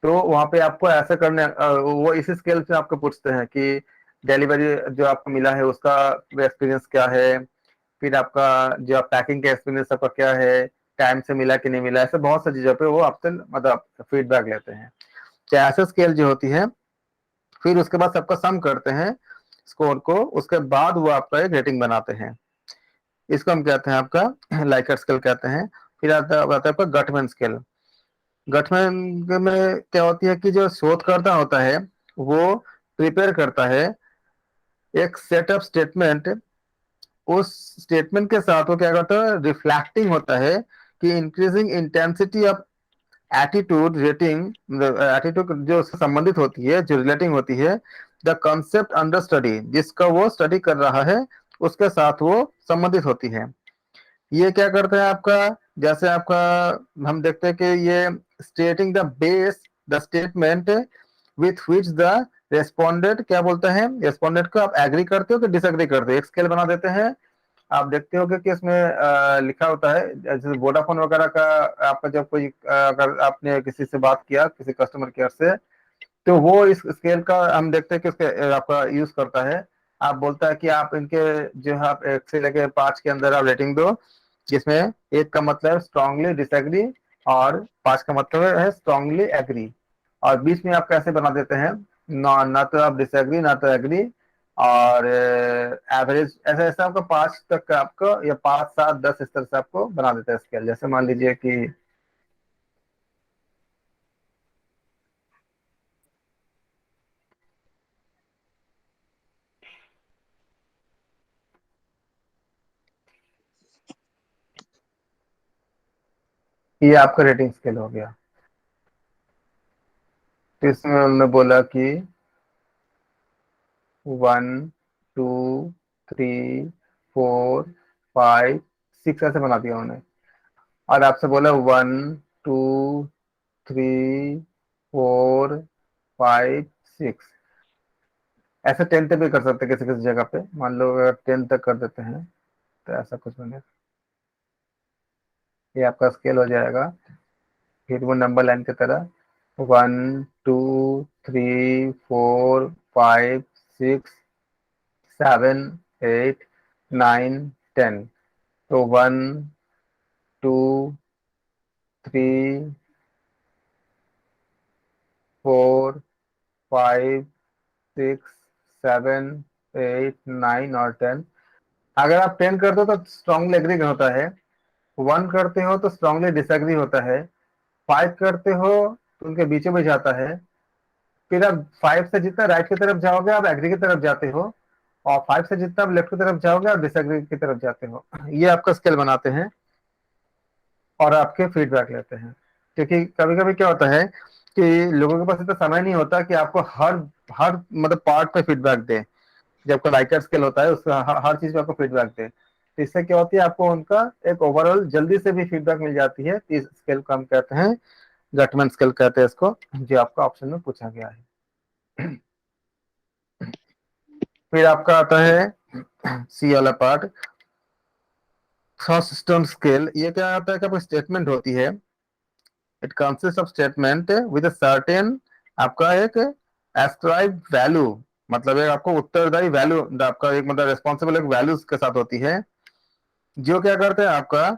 Speaker 1: तो वहां पे आपको ऐसे करने वो इसी स्केल से आपको पूछते हैं कि डिलीवरी जो आपको मिला है उसका एक्सपीरियंस क्या है, फिर आपका जो पैकिंग का एक्सपीरियंस आपका क्या है, टाइम से मिला कि नहीं मिला, ऐसे बहुत सी चीजों पे वो आपसे मतलब फीडबैक लेते हैं। तो ऐसे स्केल जो होती है, फिर उसके बाद सबका सम करते हैं स्कोर को, उसके बाद वो आपका एक रेटिंग बनाते हैं। इसको हम कहते हैं आपका लाइकर्ट स्केल कहते हैं। फिर आता है आपका गटमैन स्केल। गठबंधन में क्या होती है कि जो शोधकर्ता होता है वो प्रिपेयर करता है एक सेट ऑफ स्टेटमेंट, उस स्टेटमेंट के साथ वो क्या करता है, रिफ्लेक्टिंग होता है कि increasing intensity of attitude rating, attitude जो उससे संबंधित होती है, जो रिलेटिंग होती है द कंसेप्ट अंडर स्टडी, जिसका वो स्टडी कर रहा है उसके साथ वो संबंधित होती है। ये क्या करता है आपका, जैसे आपका हम देखते हैं कि ये stating the base the statement with which the respondent, क्या बोलते हैं, रेस्पोंडेंट को आप एग्री करते हो कि डिसएग्री करते हो, एक स्केल बना देते हैं। आप देखते हो कि इसमें लिखा होता है, जैसे वोडाफोन वगैरह का, आपका जब कोई अगर आपने किसी से बात किया किसी कस्टमर केयर से, तो वो इस स्केल का हम देखते हैं कि उसके आपका यूज करता है। आप बोलता है कि आप इनके जो है आप 1 से लेकर 5 के अंदर आप रेटिंग दो, जिसमें 1 का मतलब स्ट्रांगली डिसएग्री और 5 का मतलब है स्ट्रांगली एग्री, और बीच में आप कैसे बना देते हैं, ना तो आप डिसएग्री ना तो एग्री, और एवरेज ऐसा ऐसा आपका 5 तक का आपको, या 5, 7, 10 इस तरह से आपको बना देता है स्केल। जैसे मान लीजिए कि ये आपका रेटिंग स्केल हो गया। तो इसमें हमने बोला कि 1, 2, 3, 4, 5, 6 ऐसे बना दिया उन्होंने। और आपसे बोला 1, 2, 3, 4, 5, 6 ऐसे 10 तक भी कर सकते हैं किसी किसी जगह पे। मान लो अगर 10 तक कर देते हैं तो ऐसा कुछ बनेगा। ये आपका स्केल हो जाएगा। फिर वो नंबर लाइन की तरह 1, 2, 3, 4, 5, 6, 7, 8, 9, 10। तो 1, 2, 3, 4, 5, 6, 7, 8, 9 और 10। अगर आप 10 करते हो तो स्ट्रांगली एग्री होता है, 1 करते हो तो स्ट्रांगली डिसएग्री होता है, 5 करते हो तो उनके बीचों में जाता है। फिर आप 5 से जितना राइट की तरफ जाओगे आप एग्री की तरफ जाते हो, और 5 से जितना आप लेफ्ट की तरफ जाओगे आप डिसएग्री की तरफ जाते हो। ये आपका स्केल बनाते हैं और आपके फीडबैक लेते हैं। क्योंकि कभी कभी क्या होता है कि लोगों के पास इतना समय नहीं होता कि आपको हर हर मतलब पार्ट पे फीडबैक दे। जब आपका लाइकर स्केल होता है उसका हर चीज पे आपको फीडबैक दे, तो इससे क्या होती है आपको उनका एक ओवरऑल जल्दी से भी फीडबैक मिल जाती है। तो इस स्केल को हम कहते हैं गटमैन स्केल कहते हैं इसको, जो आपका ऑप्शन में पूछा गया है। फिर आपका आता है सी वाला पार्ट, थ्रस्ट स्टोन स्केल। ये क्या आता है कि आपकी स्टेटमेंट होती है, it consist of statement with a certain, आपका एक एस्क्राइब वैल्यू, मतलब एक आपको उत्तरदायी वैल्यू, आपका एक मतलब रिस्पॉन्सिबल एक वैल्यूज के साथ होती है, जो क्या करते हैं आपका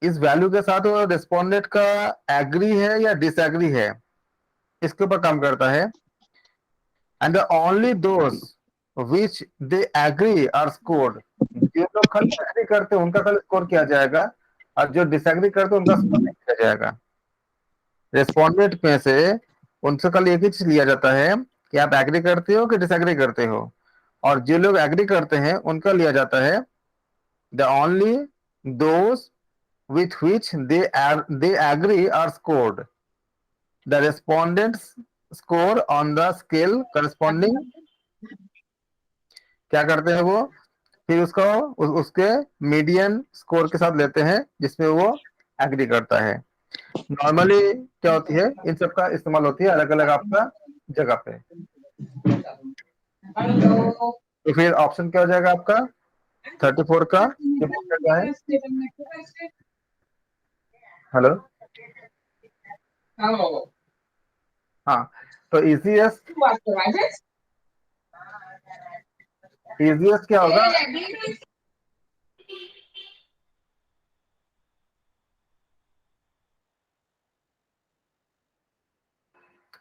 Speaker 1: इस वैल्यू के साथ वो रिस्पोंडेंट का एग्री है या डिसएग्री है इसके ऊपर काम करता है। And the only those which they agree are scored, जो लोग खाली एग्री करते हैं उनका खाली स्कोर किया जाएगा, और जो डिसएग्री करते हैं उनका स्कोर नहीं किया जाएगा। रेस्पोंडेंट में से उनसे कल एक ही चीज लिया जाता है कि आप एग्री करते हो कि डिसएग्री करते हो, और जो लोग एग्री करते हैं उनका लिया जाता है the only those with which they agree are scored. The respondents score on the scale corresponding, क्या करते हैं वो फिर उसको उसके मीडियन स्कोर के साथ लेते हैं जिसमें वो एग्री करता है। नॉर्मली क्या होती है इन सब का इस्तेमाल होती है अलग अलग आपका जगह पे। तो फिर ऑप्शन क्या हो जाएगा आपका 34 का, ये पूछा गया है। हेलो, हाँ, तो इजीएस्ट क्या होगा,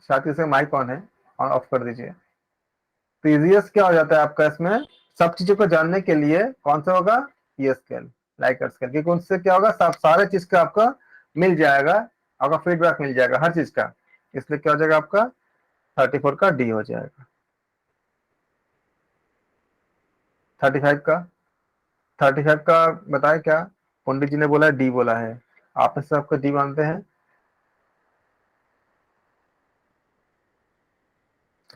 Speaker 1: शायद इसे माइक ऑन है, ऑफ कर दीजिए। तो इजीएस्ट क्या हो जाता है आपका इसमें सब चीजों को जानने के लिए कौन सा होगा, ये स्केल, लाइकर स्केल, क्योंकि उनसे क्या होगा सब सारे चीज का आपका मिल जाएगा, आपका फीडबैक मिल जाएगा हर चीज का, इसलिए क्या हो जाएगा आपका 34 का डी हो जाएगा। 35 का, 35 का बताए क्या, पंडित जी ने बोला डी बोला है, आप में से आपको डी मानते हैं।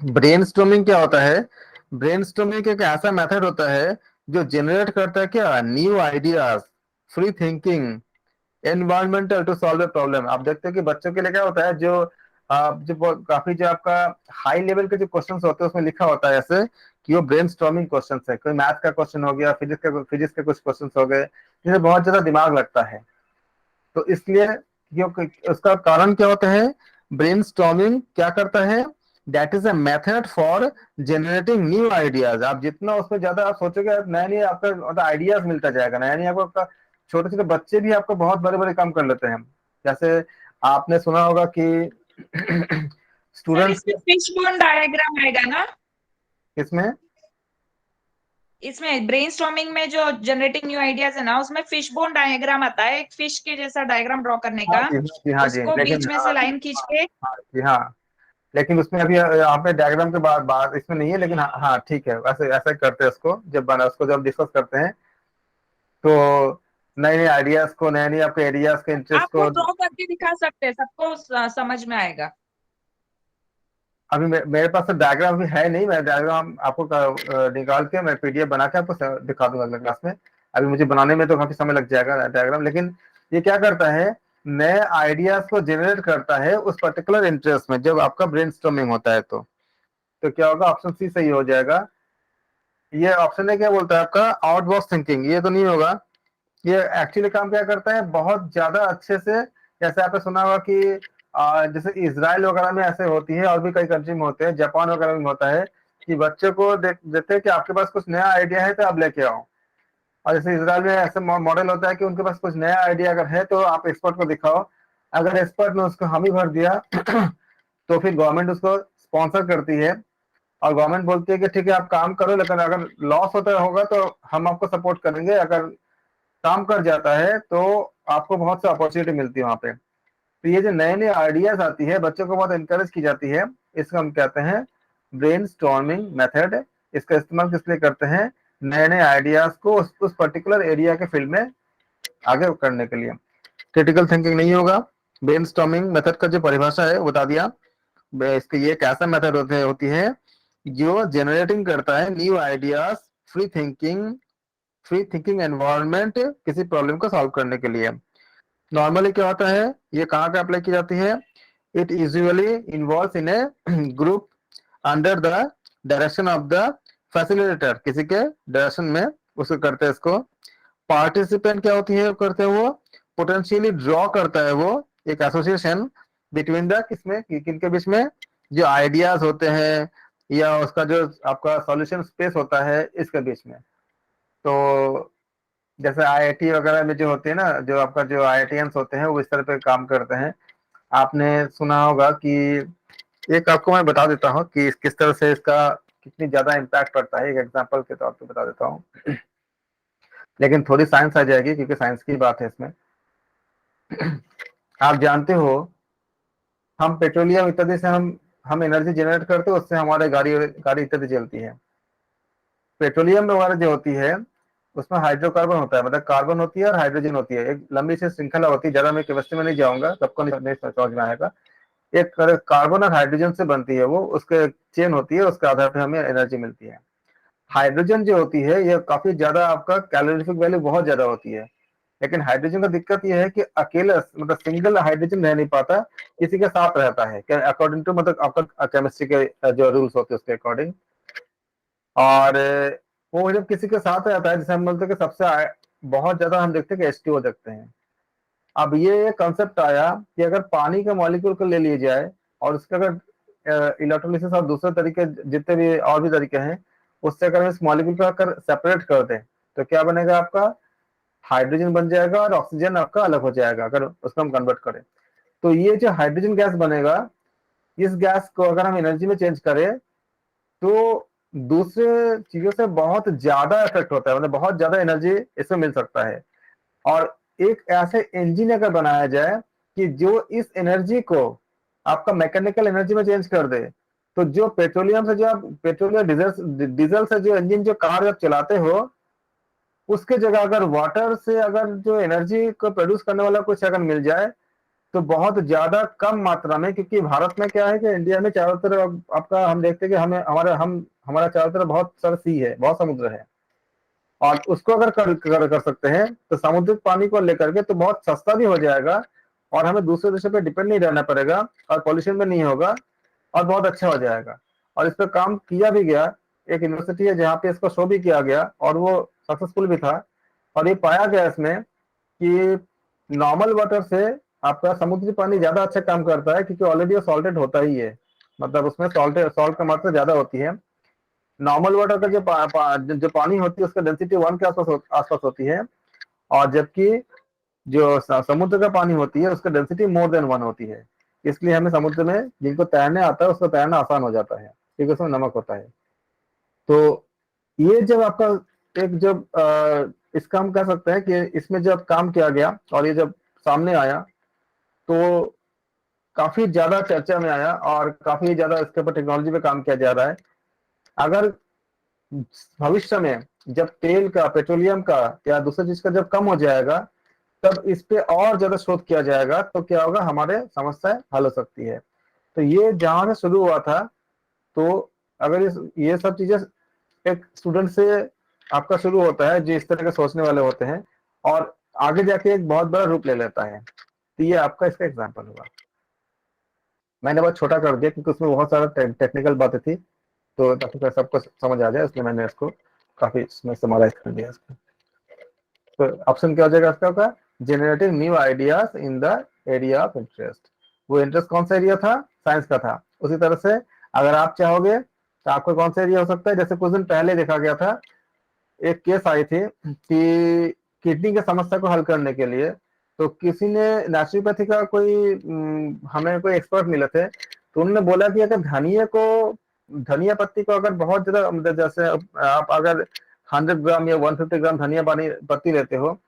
Speaker 1: ब्रेनस्टॉर्मिंग क्या होता है, ब्रेनस्टॉर्मिंग एक ऐसा मेथड होता है जो जनरेट करता है क्या new ideas, free thinking, environmental to solve a problem. आप देखते हैं कि बच्चों के लिए क्या होता है जो काफी जो आपका हाई लेवल के जो क्वेश्चंस होते हैं उसमें लिखा होता है ऐसे कि वो ब्रेन स्टॉर्मिंग क्वेश्चन है, कोई मैथ का क्वेश्चन हो गया, फिजिक्स के कुछ क्वेश्चन हो गए जिसमें बहुत ज्यादा दिमाग लगता है। तो इसलिए उसका कारण क्या होता है, ब्रेन स्टॉर्मिंग क्या करता है, that is a method for generating new ideas. आप जितना उसमें ज्यादा आप सोचोगे नया नया आपका आइडियाज मिलता जाएगा, नया नया आपका, छोटे छोटे बच्चे भी आपको बहुत बड़े बड़े काम कर लेते हैं। जैसे आपने सुना होगा कि
Speaker 3: सर
Speaker 1: स्टूडेंट्स
Speaker 3: इसमें फिश बोन डायग्राम आएगा ना?
Speaker 1: किसमें
Speaker 3: इसमें ब्रेनस्टॉर्मिंग में जो जनरेटिंग न्यू आइडियाज है ना, उसमें फिश बोन डायग्राम आता है, एक फिश के जैसा डायग्राम ड्रॉ करने
Speaker 1: हाँ
Speaker 3: का।
Speaker 1: जी, हाँ जी, हाँ जी,
Speaker 3: उसको
Speaker 1: लेकिन
Speaker 3: बीच में
Speaker 1: हाँ,
Speaker 3: से लाइन खींच के।
Speaker 1: हाँ जी, हाँ, लेकिन उसमें अभी यहाँ पे डायग्राम के बाद बात इसमें नहीं है, लेकिन हाँ, हाँ ठीक है, ऐसे ऐसे करते हैं उसको, जब बना उसको जब डिस्कस करते हैं तो नए नए आइडियाज को, नए नए आपके एरियाज के इंटरेस्ट
Speaker 3: आप वो
Speaker 1: को।
Speaker 3: ड्रॉ करके दिखा सकते हैं, सबको समझ में आएगा।
Speaker 1: अभी मेरे पास तो डायग्राम भी है नहीं, मैं डायग्राम आपको निकाल के मैं पीडीएफ बना के आपको दिखा दूंगा अगले क्लास में। अभी मुझे बनाने में तो काफी समय लग जाएगा डायग्राम, लेकिन ये क्या करता है, नए आइडियाज को जनरेट करता है उस पर्टिकुलर इंटरेस्ट में। जब आपका ब्रेनस्टॉर्मिंग होता है तो क्या होगा, ऑप्शन सी सही हो जाएगा। ये ऑप्शन है क्या बोलता है आपका, आउट बॉक्स थिंकिंग, ये तो नहीं होगा। ये एक्चुअली काम क्या करता है, बहुत ज्यादा अच्छे से, जैसे आपने सुना होगा कि जैसे इसराइल वगैरह में ऐसे होती है, और भी कई कंट्री में होते हैं, जापान वगैरह में होता है कि बच्चे को देते हैं कि आपके पास कुछ नया आइडिया है तो आप लेके आओ। और जैसे इसराइल में ऐसे मॉडल होता है कि उनके पास कुछ नया आइडिया अगर है तो आप एक्सपर्ट को दिखाओ। अगर एक्सपर्ट ने उसको हामी भर दिया तो फिर गवर्नमेंट उसको स्पॉन्सर करती है, और गवर्नमेंट बोलती है कि ठीक है आप काम करो, लेकिन अगर लॉस होता होगा तो हम आपको सपोर्ट करेंगे। अगर काम कर जाता है तो आपको बहुत सी अपॉर्चुनिटी मिलती है वहां पे। तो ये जो नए नए आइडियाज आती है, बच्चों को बहुत एनकरेज की जाती है, इसको हम कहते हैं ब्रेन स्टॉर्मिंग मेथड। इसका इस्तेमाल किस लिए करते हैं, नए नए आइडियाज को उस पर्टिकुलर एरिया के फील्ड में आगे करने के लिए। क्रिटिकल थिंकिंग नहीं होगा। ब्रेन स्टॉर्मिंग मेथड का जो परिभाषा है वो बता दिया। इसके ये एक ऐसा मेथड होती है जो जनरेटिंग करता है new ideas, free thinking free thinking environment किसी प्रॉब्लम को सॉल्व करने के लिए। नॉर्मली क्या होता है, ये कहाँ पे अप्लाई की जाती है, it usually involve in A group under the direction of the facilitator, किसी के डायरेक्शन में उसको करते हैं इसको। पार्टिसिपेंट क्या होती है करते हैं, वो पोटेंशियली ड्रॉ करता है वो एक एसोसिएशन बिटवीन द किसमें किन के बीच में, जो आइडियाज होते हैं या उसका जो आपका सॉल्यूशन स्पेस होता है इसके बीच में। तो जैसे आईआईटी वगैरह में जो होते हैं ना, जो आपका जो आईआईटीएंस होते हैं वो इस तरह पे काम करते हैं। आपने सुना होगा कि, एक आपको मैं बता देता हूँ कि किस तरह से इसका कितनी ज्यादा इम्पैक्ट पड़ता है, एक एग्जांपल के तौर पे बता देता हूँ, लेकिन थोड़ी साइंस आ जाएगी क्योंकि साइंस की बात है इसमें। आप जानते हो, हम पेट्रोलियम इत्यादि से हम एनर्जी जनरेट करते हैं, उससे हमारे गाड़ी गाड़ी इत्यादि चलती है। पेट्रोलियम वगैरह जो होती है उसमें हाइड्रोकार्बन होता है, मतलब कार्बन होती है और हाइड्रोजन होती है, एक लंबी सी श्रृंखला होती है। ज्यादा मैं केमिस्ट्री में नहीं जाऊंगा, सबको नहीं समझ में आएगा। एक कार्बन और हाइड्रोजन से बनती है वो, उसके चेन होती है, उसके आधार पर हमें एनर्जी मिलती है। हाइड्रोजन जो होती है ये काफी ज्यादा, आपका कैलोरीफिक वैल्यू बहुत ज्यादा होती है, लेकिन हाइड्रोजन का दिक्कत ये है कि अकेला मतलब सिंगल हाइड्रोजन रह नहीं पाता, किसी के साथ रहता है, अकॉर्डिंग टू मतलब आपका केमिस्ट्री के जो रूल्स होते हैं उसके अकॉर्डिंग। और वो जब किसी के साथ रहता है, जैसे हम बोलते हैं कि बहुत ज्यादा हम देखते हैं कि H2O देखते हैं। अब ये कंसेप्ट आया कि अगर पानी का मॉलिक्यूल को ले लिया जाए और उसका अगर इलेक्ट्रोलिसिस और दूसरे तरीके जितने भी और भी तरीके हैं उससे अगर हम इस मॉलिक्यूल को अगर सेपरेट कर दें तो क्या बनेगा, आपका हाइड्रोजन बन जाएगा और ऑक्सीजन आपका अलग हो जाएगा अगर उसको हम कन्वर्ट करें। तो ये जो हाइड्रोजन गैस बनेगा, इस गैस को अगर हम एनर्जी में चेंज करें तो दूसरे चीजों से बहुत ज्यादा इफेक्ट होता है, मतलब बहुत ज्यादा एनर्जी इसमें मिल सकता है। और एक ऐसे इंजन अगर बनाया जाए कि जो इस एनर्जी को आपका मैकेनिकल एनर्जी में चेंज कर दे, तो जो पेट्रोलियम से जो आप पेट्रोलियम डीजल से जो इंजन जो कार जब चलाते हो, उसके जगह अगर वाटर से अगर जो एनर्जी को प्रोड्यूस करने वाला कुछ अगर मिल जाए तो बहुत ज्यादा कम मात्रा में, क्योंकि भारत में क्या है कि इंडिया में चारों तरफ आपका हम देखते हैं कि हमारा चारों तरफ बहुत सारा सी है, बहुत समुद्र है, और उसको अगर कर सकते हैं तो समुद्रिक पानी को लेकर के तो बहुत सस्ता भी हो जाएगा और हमें दूसरे देशों पे डिपेंड नहीं रहना पड़ेगा और पॉल्यूशन भी नहीं होगा और बहुत अच्छा हो जाएगा। और इस पर काम किया भी गया, एक यूनिवर्सिटी है जहाँ पे इसको शो भी किया गया और वो सक्सेसफुल भी था। और ये पाया गया इसमें कि नॉर्मल वाटर से आपका समुद्री पानी ज्यादा अच्छा काम करता है, क्योंकि ऑलरेडी वो सॉल्टेड होता ही है, मतलब उसमें सॉल्ट का मात्रा ज्यादा होती है। नॉर्मल वाटर का जो पानी होती है उसका डेंसिटी 1 के आसपास होती है, और जबकि जो समुद्र का पानी होती है उसका डेंसिटी मोर देन 1 होती है। इसलिए हमें समुद्र में जिनको तैरने आता है उसको तैरना आसान हो जाता है क्योंकि उसमें नमक होता है। तो ये जब आपका एक जब इसका हम कह सकते हैं कि इसमें जब काम किया गया और ये जब सामने आया तो काफी ज्यादा चर्चा में आया और काफी ज्यादा इसके ऊपर टेक्नोलॉजी पे काम किया जा रहा है। अगर भविष्य में जब तेल का, पेट्रोलियम का या दूसरी चीज का जब कम हो जाएगा, तब इस पे और ज्यादा शोध किया जाएगा, तो क्या होगा, हमारे समस्याएं हल हो सकती है। तो ये जहां से शुरू हुआ था, तो अगर ये सब चीजें एक स्टूडेंट से आपका शुरू होता है जो इस तरह के सोचने वाले होते हैं और आगे जाके एक बहुत बड़ा रूप ले लेता है। तो ये आपका इसका एग्जाम्पल होगा। मैंने बहुत छोटा कर दिया क्योंकि उसमें बहुत सारा टेक्निकल बातें थी, तो ताकि सबको समझ आ जाए, इसलिए मैंने इसको काफी इसमें समराइज कर दिया इसको। तो ऑप्शन क्या हो जाएगा इसका होगा, generating new ideas in the area of interest. वो इंटरेस्ट कौन सा एरिया था, साइंस का था। उसी तरह से अगर आप चाहोगे तो आपका कौन सा एरिया हो सकता है, जैसे कुछ दिन पहले देखा गया था, एक केस आई थी कि किडनी की समस्या को हल करने के लिए तो किसी ने नेचुरोपैथी का कोई हमें कोई एक्सपर्ट मिले थे, तो उन्होंने बोला कि अगर धनिया पत्ती को अगर बहुत ज्यादा, मतलब जैसे आप अगर 100 ग्राम या 150 ग्राम धनिया पत्ती लेते हो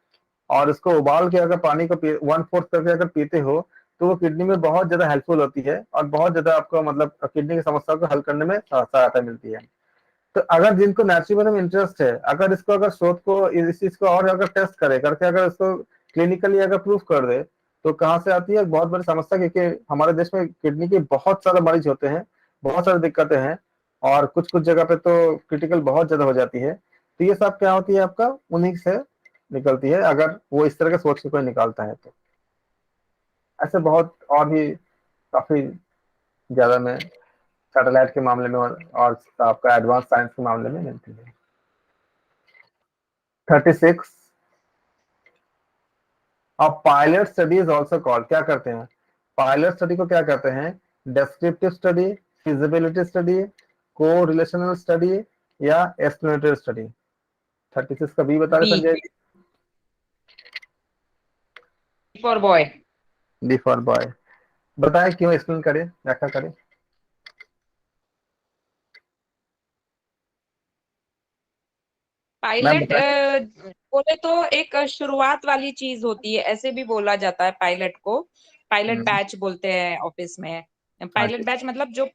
Speaker 1: और इसको उबाल के अगर पानी को 1/4 करके अगर पीते हो, तो वो किडनी में बहुत ज्यादा हेल्पफुल होती है और बहुत ज्यादा आपको मतलब किडनी की समस्या को हल करने में सहायता मिलती है। तो अगर जिनको नेचुरोपैथी में इंटरेस्ट है, अगर इसको अगर शोध को इस चीज को और अगर टेस्ट करे करके अगर इसको क्लिनिकली अगर प्रूफ कर दे, तो कहाँ से आती है, बहुत बड़ी समस्या, क्योंकि हमारे देश में किडनी के बहुत सारे मरीज होते हैं, बहुत सारी दिक्कतें हैं और कुछ कुछ जगह पे तो क्रिटिकल बहुत ज्यादा हो जाती है। तो ये सब क्या होती है, आपका उन्हीं से निकलती है, अगर वो इस तरह के सोच के कोई निकालता है तो। ऐसे बहुत और भी काफी ज्यादा में सैटेलाइट के मामले में और आपका एडवांस साइंस के मामले में मिलती है। 36 अब pilot study is also called, क्या करते हैं पायलट स्टडी को, क्या कहते हैं, descriptive study, feasibility study, correlational study या एक्सप्लेनेटरी स्टडी। 36 का बी बता रहे
Speaker 3: B
Speaker 1: Sanjay ji.
Speaker 3: For boy.
Speaker 1: D for boy, बताएं क्यों, एक्सप्लेन करें, व्याख्या करें।
Speaker 3: पायलट बोले तो एक शुरुआत वाली चीज होती है, ऐसे भी बोला जाता है पायलट को। पायलट बैच बोलते हैं ऑफिस में। पायलट बैच मतलब जो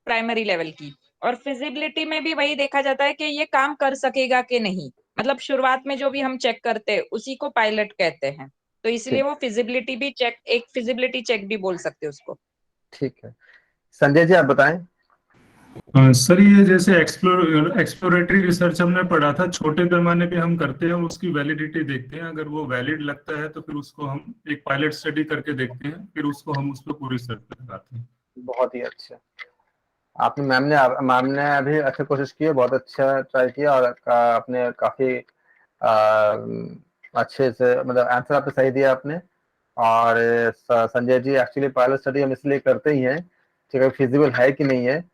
Speaker 3: प्राइमरी लेवल की। और फिजिबिलिटी में भी वही देखा जाता है कि ये काम कर सकेगा कि नहीं, मतलब शुरुआत में जो भी हम चेक करते हैं उसी को पायलट कहते हैं। तो इसलिए वो फिजिबिलिटी भी चेक, एक फिजिबिलिटी चेक भी बोल सकते हैं उसको।
Speaker 1: ठीक है, संजय जी आप बताएं।
Speaker 6: सर ये जैसे एक्सप्लोरेटरी रिसर्च हमने पढ़ा था, छोटे पैमाने पे हम करते हैं और उसकी वैलिडिटी देखते हैं, अगर वो वैलिड लगता है तो फिर उसको हम एक पायलट स्टडी करके देखते हैं, फिर उसको हम उस पर पूरी रिसर्च लगाते हैं।
Speaker 1: बहुत ही अच्छा, आपने मैम ने अभी अच्छी कोशिश की है, बहुत अच्छा ट्राई किया और आपने काफी अच्छे से मतलब आंसर आपने सही दिया आपने। और Sanjay ji, actually pilot study हम इसलिए करते ही हैं कि अगर फिजिबल है कि नहीं है।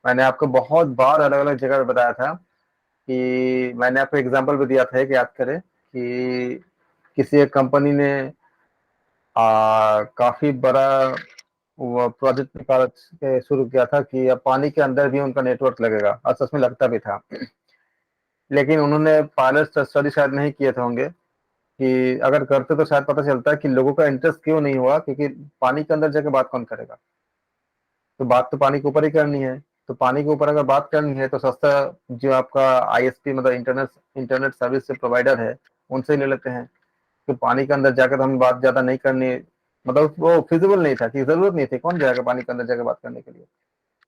Speaker 1: मैंने आपको बहुत बार अलग अलग जगह पे बताया था कि मैंने आपको एग्जांपल भी दिया था कि याद करें कि किसी एक कंपनी ने काफी बड़ा वो प्रोजेक्ट निकाल के शुरू किया था कि अब पानी के अंदर भी उनका नेटवर्क लगेगा, और सच में लगता भी था। लेकिन उन्होंने पायलट स्टडी शायद नहीं किए थे होंगे, कि अगर करते तो शायद पता चलता कि लोगों का इंटरेस्ट क्यों नहीं हुआ, क्योंकि पानी के अंदर जाके बात कौन करेगा। तो बात तो पानी के ऊपर ही करनी है, तो पानी के ऊपर अगर बात करनी है तो सस्ता जो आपका आईएसपी मतलब इंटरनेट सर्विस प्रोवाइडर है उनसे ही ले लेते हैं। तो पानी के अंदर जाकर हमें बात ज्यादा नहीं करनी, मतलब वो फिजिबल नहीं था, कि जरूरत नहीं थी, कौन जाएगा पानी के अंदर जाकर बात करने के लिए।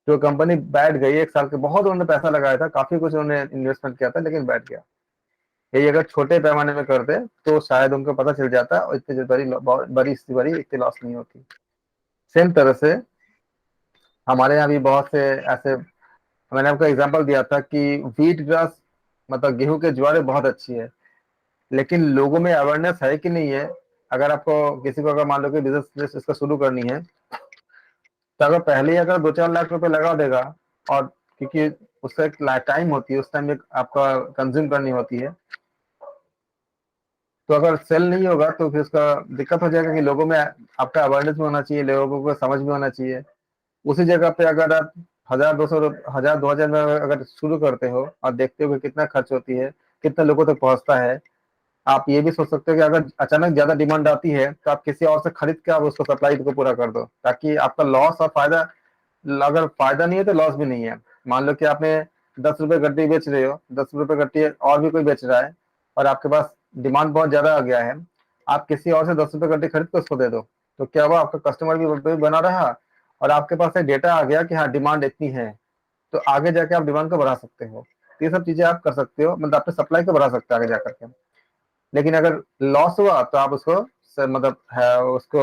Speaker 1: जो कंपनी बैठ गई, 1 साल के बहुत उन्होंने पैसा लगाया था, काफी कुछ उन्होंने इन्वेस्टमेंट किया था, लेकिन बैठ गया। यही अगर छोटे पैमाने में करते तो शायद उनको पता चल जाता और इतनी बड़ी इतनी लॉस नहीं होती। सेम तरह से हमारे यहाँ भी बहुत से ऐसे, मैंने आपको एग्जांपल दिया था कि व्हीट ग्रास मतलब गेहूं के ज्वार बहुत अच्छी है, लेकिन लोगों में अवेयरनेस है कि नहीं है। अगर आपको किसी को अगर मान लो कि बिजनेस इसका शुरू करनी है, तो अगर पहले ही अगर 2-4 लाख रुपए लगा देगा, और क्योंकि उसका एक टाइम होती है, उस टाइम में आपका कंज्यूम करनी होती है, तो अगर सेल नहीं होगा तो फिर उसका दिक्कत हो जाएगा कि लोगों में आपका अवेयरनेस भी होना चाहिए, लोगों को समझ भी होना चाहिए। उसी जगह पे अगर आप 1,000, 200, 1,000, 2,000 में अगर शुरू करते हो और देखते हो कि कितना खर्च होती है, कितने लोगों तक पहुंचता है। आप ये भी सोच सकते हो कि अगर अचानक ज्यादा डिमांड आती है तो आप किसी और से खरीद के आप उसको सप्लाई को पूरा कर दो, ताकि आपका लॉस और फायदा, अगर फायदा नहीं है तो लॉस भी नहीं है। मान लो कि आपने 10 रुपए गड्डी बेच रहे हो, 10 रुपए गड्डी और भी कोई बेच रहा है और आपके पास डिमांड बहुत ज्यादा आ गया है, आप किसी और से 10 रुपए गड्डी खरीद के उसको दे दो, तो क्या हुआ, आपका कस्टमर भी बना रहा और आपके पास एक डेटा आ गया कि हाँ डिमांड इतनी है, तो आगे जाके आप डिमांड को बढ़ा सकते हो। तो ये सब चीजें आप कर सकते हो, मतलब अपने सप्लाई को बढ़ा सकते हो आगे जाकर के। लेकिन अगर लॉस हुआ तो आप उसको मतलब है उसको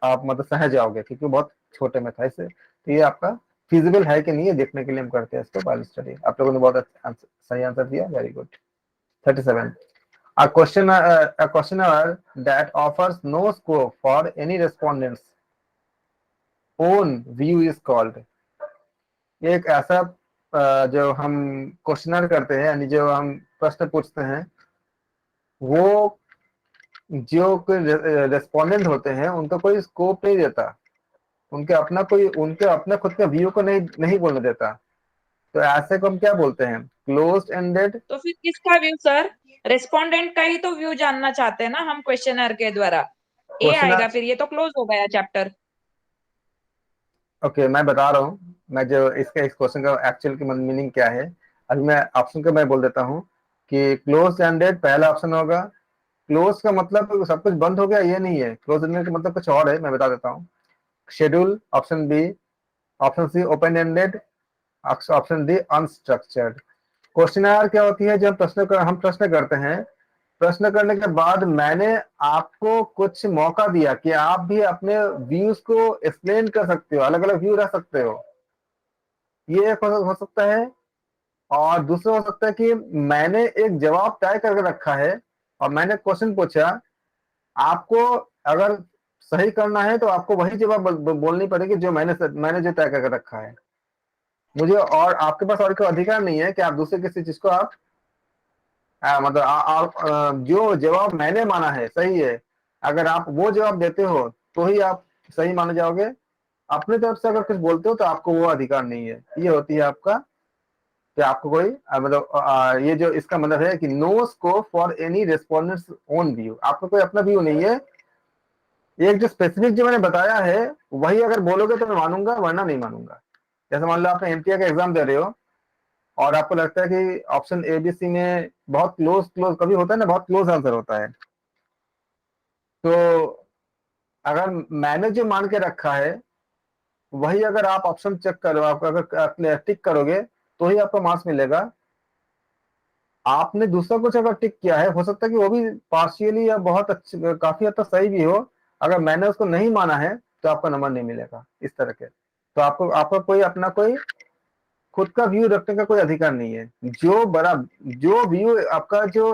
Speaker 1: आप मतलब सह जाओगे, क्योंकि बहुत छोटे में था इसे। तो ये आपका फिजिबल है कि नहीं है देखने के लिए हम करते हैं इसको पायलट स्टडी। आप लोगों ने बहुत अच्छा सही आंसर दिया, very good. 37 a questionnaire that offers no scope for any respondents own view is called। ये एक ऐसा जो हम क्वेश्चनर करते हैं, यानी जो हम प्रश्न पूछते हैं, वो जो रेस्पोंडेंट होते हैं उनको कोई स्कोप नहीं देता, उनके अपना खुद का व्यू को नहीं बोलने देता, तो ऐसे को हम क्या बोलते हैं, क्लोज्ड एंडेड।
Speaker 3: तो फिर किसका व्यू सर? रेस्पोंडेंट का ही तो व्यू जानना चाहते हैं ना हम क्वेश्चनर के द्वारा। ए आएगा, फिर ये तो क्लोज हो गया चैप्टर।
Speaker 1: ओके, मैं बता रहा हूँ, मैं जो इस क्वेश्चन का एक्चुअल की मीनिंग क्या है, अभी मैं ऑप्शन का मैं बोल देता हूँ कि क्लोज एंडेड पहला ऑप्शन होगा। क्लोज का मतलब सब कुछ बंद हो गया, ये नहीं है। क्लोज एंडेड का मतलब कुछ और है, मैं बता देता हूँ। Schedule option B, option C open ended, option D unstructured. Questionnaire क्या होती है, जब हम प्रश्न करते हैं, प्रश्न करने के बाद मैंने आपको कुछ मौका दिया कि आप भी अपने व्यूज को एक्सप्लेन कर सकते हो, अलग अलग व्यू रख सकते हो, ये एक हो सकता है। और दूसरा हो सकता है कि मैंने एक जवाब तय करके रखा है और मैंने क्वेश्चन पूछा, आपको अगर सही करना है तो आपको वही जवाब बोलनी पड़ेगी जो मैंने जो तय करके रखा है। मुझे और आपके पास और कोई अधिकार नहीं है कि आप दूसरे किसी चीज को आप मतलब जो जवाब मैंने माना है सही है, अगर आप वो जवाब देते हो तो ही आप सही माने जाओगे। अपने तरफ से अगर कुछ बोलते हो तो आपको वो अधिकार नहीं है। ये होती है आपका कि आपको कोई मतलब ये जो इसका मतलब है कि no scope for any respondents own view, आपको कोई अपना व्यू नहीं है। एक जो स्पेसिफिक जो मैंने बताया है वही अगर बोलोगे तो मैं मानूंगा, वरना नहीं मानूंगा। जैसे मान लो आपने एमटीए का एग्जाम दे रहे हो और आपको लगता है कि ऑप्शन ए बी सी में बहुत क्लोज कभी होता है ना, बहुत क्लोज आंसर होता है, तो अगर मैंने जो मान के रखा है वही अगर आप ऑप्शन चेक करो, आप अगर टिक करोगे तो ही आपको मार्क्स मिलेगा। आपने दूसरा कुछ अगर टिक किया है, हो सकता है कि वो भी पार्शियली या बहुत अच्छी काफी हद तक सही भी हो, अगर मैंने उसको नहीं माना है तो आपको नंबर नहीं मिलेगा, इस तरह के। तो आपको कोई अपना कोई खुद का व्यू रखने का कोई अधिकार नहीं है। जो व्यू आपका जो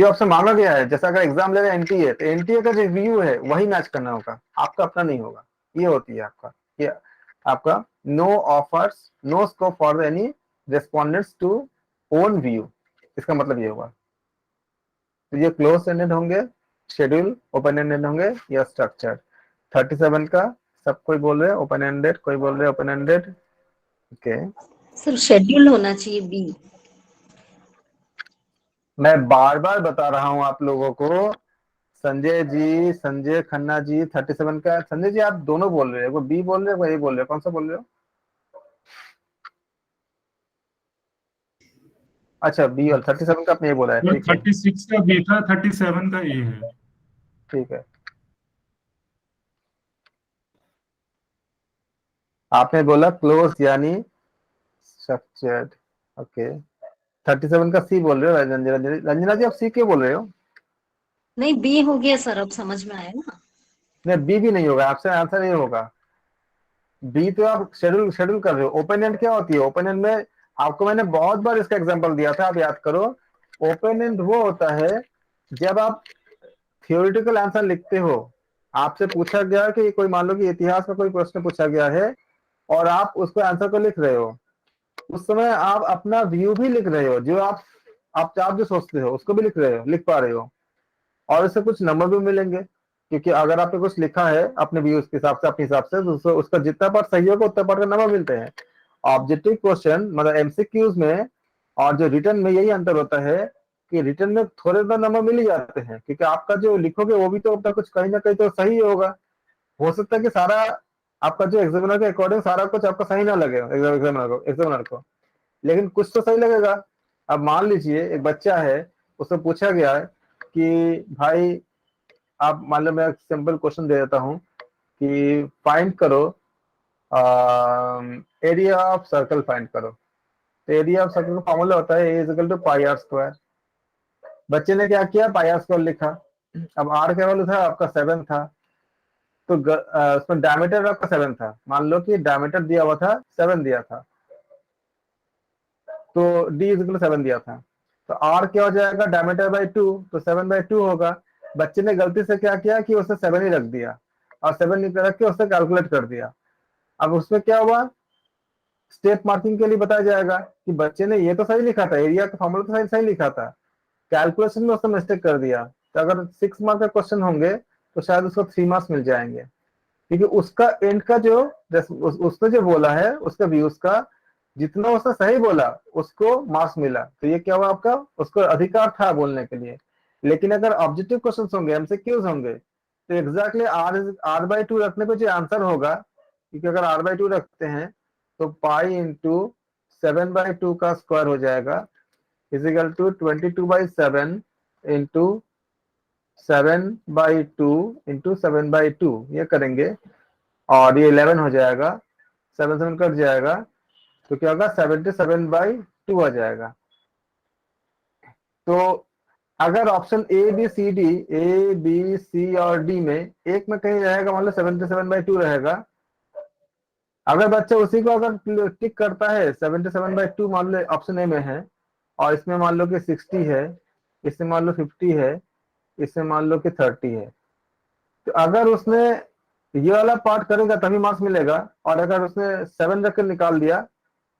Speaker 1: ऑप्शन मांगा गया है, जैसा अगर एग्जाम ले रहे हैं एनटीए, तो एनटीए का जो व्यू है वही मैच करना होगा, आपका अपना नहीं होगा। ये होती है आपका no offers no scope for any respondents to own view, इसका मतलब ये होगा। तो ये क्लोज एंडेड होंगे, शेड्यूल ओपन एंडेड होंगे या स्ट्रक्चर्ड। 37 का सब कोई बोल रहे हैं ओपन एंडेड, कोई बोल रहे हैं open ended. Okay,
Speaker 2: sir schedule होना चाहिए बी।
Speaker 1: मैं बार बार बता रहा हूं आप लोगों को, संजय जी, संजय खन्ना जी, 37 का संजय जी आप दोनों बोल रहे हो, वो बी बोल रहे हो, वो ए बोल रहे हो, कौन सा बोल रहे हो? अच्छा बी और 37 का आपने ये बोला है, ठीक है
Speaker 6: 36 का बी था, 37 का ए है।
Speaker 1: ठीक है। आपने बोला क्लोज यानी स्ट्रक्चर्ड, ओके। 37 का सी बोल रहे हो रंजना जी आप सी क्यों बोल रहे हो?
Speaker 2: नहीं बी हो गया सर, अब समझ में आया ना।
Speaker 1: नहीं बी भी नहीं होगा, आपसे आंसर ये होगा बी, तो आप शेड्यूल कर रहे हो। ओपन एंड क्या होती है? ओपन एंड में आपको मैंने बहुत बार इसका एग्जांपल दिया था, आप याद करो। ओपन एंड वो होता है जब आप थियोरेटिकल आंसर लिखते हो, आपसे पूछा गया कि कोई मान लो कि इतिहास में कोई प्रश्न पूछा गया है और आप उसको आंसर को लिख रहे हो, उस समय आप अपना व्यू भी लिख रहे हो, जो आप जो सोचते हो उसको भी लिख पा रहे हो, और इससे कुछ नंबर भी मिलेंगे। क्योंकि अगर आपने कुछ लिखा है अपने व्यूज के हिसाब से, अपने हिसाब से, तो उसका जितना पार्ट सही होगा उतना पार्ट का नंबर मिलते हैं। ऑब्जेक्टिव क्वेश्चन मतलब एमसीक्यूज में और जो रिटर्न में यही अंतर होता है कि रिटर्न में थोड़े तो नंबर मिल ही जाते हैं, क्योंकि आपका जो लिखोगे वो भी तो अपना कुछ कहीं ना कहीं तो सही ही होगा। हो सकता है कि सारा आपका जो एग्जामिनर के अकॉर्डिंग सारा कुछ आपका सही ना लगे एग्जामिनर को, लेकिन कुछ तो सही लगेगा। अब मान लीजिए एक बच्चा है, उससे पूछा गया है कि भाई आप मान लो, मैं सिंपल क्वेश्चन दे देता हूँ कि फाइंड करो एरिया ऑफ सर्कल, फाइंड करो। तो एरिया ऑफ सर्कल का फॉर्मूला होता है A is equal to pi r square. बच्चे ने क्या किया, पाई आर स्क्वायर लिखा। अब आर का वैल्यू था आपका 7 था, तो उसमें डायमीटर आपका 7 था। मान लो कि डायमीटर दिया हुआ था 7 दिया था, तो डी इज इक्वल 7 दिया था, तो आर क्या हो जाएगा, डायमीटर बाई 2, तो 7/2 होगा। बच्चे ने गलती से क्या किया कि उसने 7 ही रख दिया, और 7 रख के उसने कैलकुलेट कर दिया। अब उसमें क्या हुआ, स्टेप मार्किंग के लिए बताया जाएगा कि बच्चे ने ये तो सही लिखा था, एरिया का फॉर्मूला तो सही सही लिखा था, कैलकुलेशन में उसने मिस्टेक कर दिया। तो अगर 6 मार्क का क्वेश्चन होंगे तो शायद उसको 3 मार्क्स मिल जाएंगे, क्योंकि उसका एंड का जो उसने जो बोला है, उसका व्यूज का जितना उसने सही बोला उसको मार्क्स मिला। तो ये क्या हुआ, आपका उसको अधिकार था बोलने के लिए। लेकिन अगर ऑब्जेक्टिव क्वेश्चन होंगे, एमसीक्यूज होंगे, तो एग्जैक्टली r/2 रखने पे जो आंसर होगा, क्योंकि अगर r/2 रखते हैं तो पाई इंटू 7/2 का स्क्वायर हो जाएगा, इजिकल टू 22/7 इंटू 7/2 इंटू 7/2, ये करेंगे और ये 11 हो जाएगा, 7 कट जाएगा, तो क्या होगा 77/2 आ जाएगा। तो अगर ऑप्शन ए बी सी और डी में एक में कहीं रहेगा, मान लो 77/2 रहेगा, अगर बच्चा उसी को अगर टिक करता है 77/2 मान लो ऑप्शन ए में है, और इसमें मान लो कि 60 है, इसमें मान लो 50 है, इसमें मान लो कि 30 है, तो अगर उसने ये वाला पार्ट करेगा तभी मार्क्स मिलेगा। और अगर उसने 7 रख कर निकाल दिया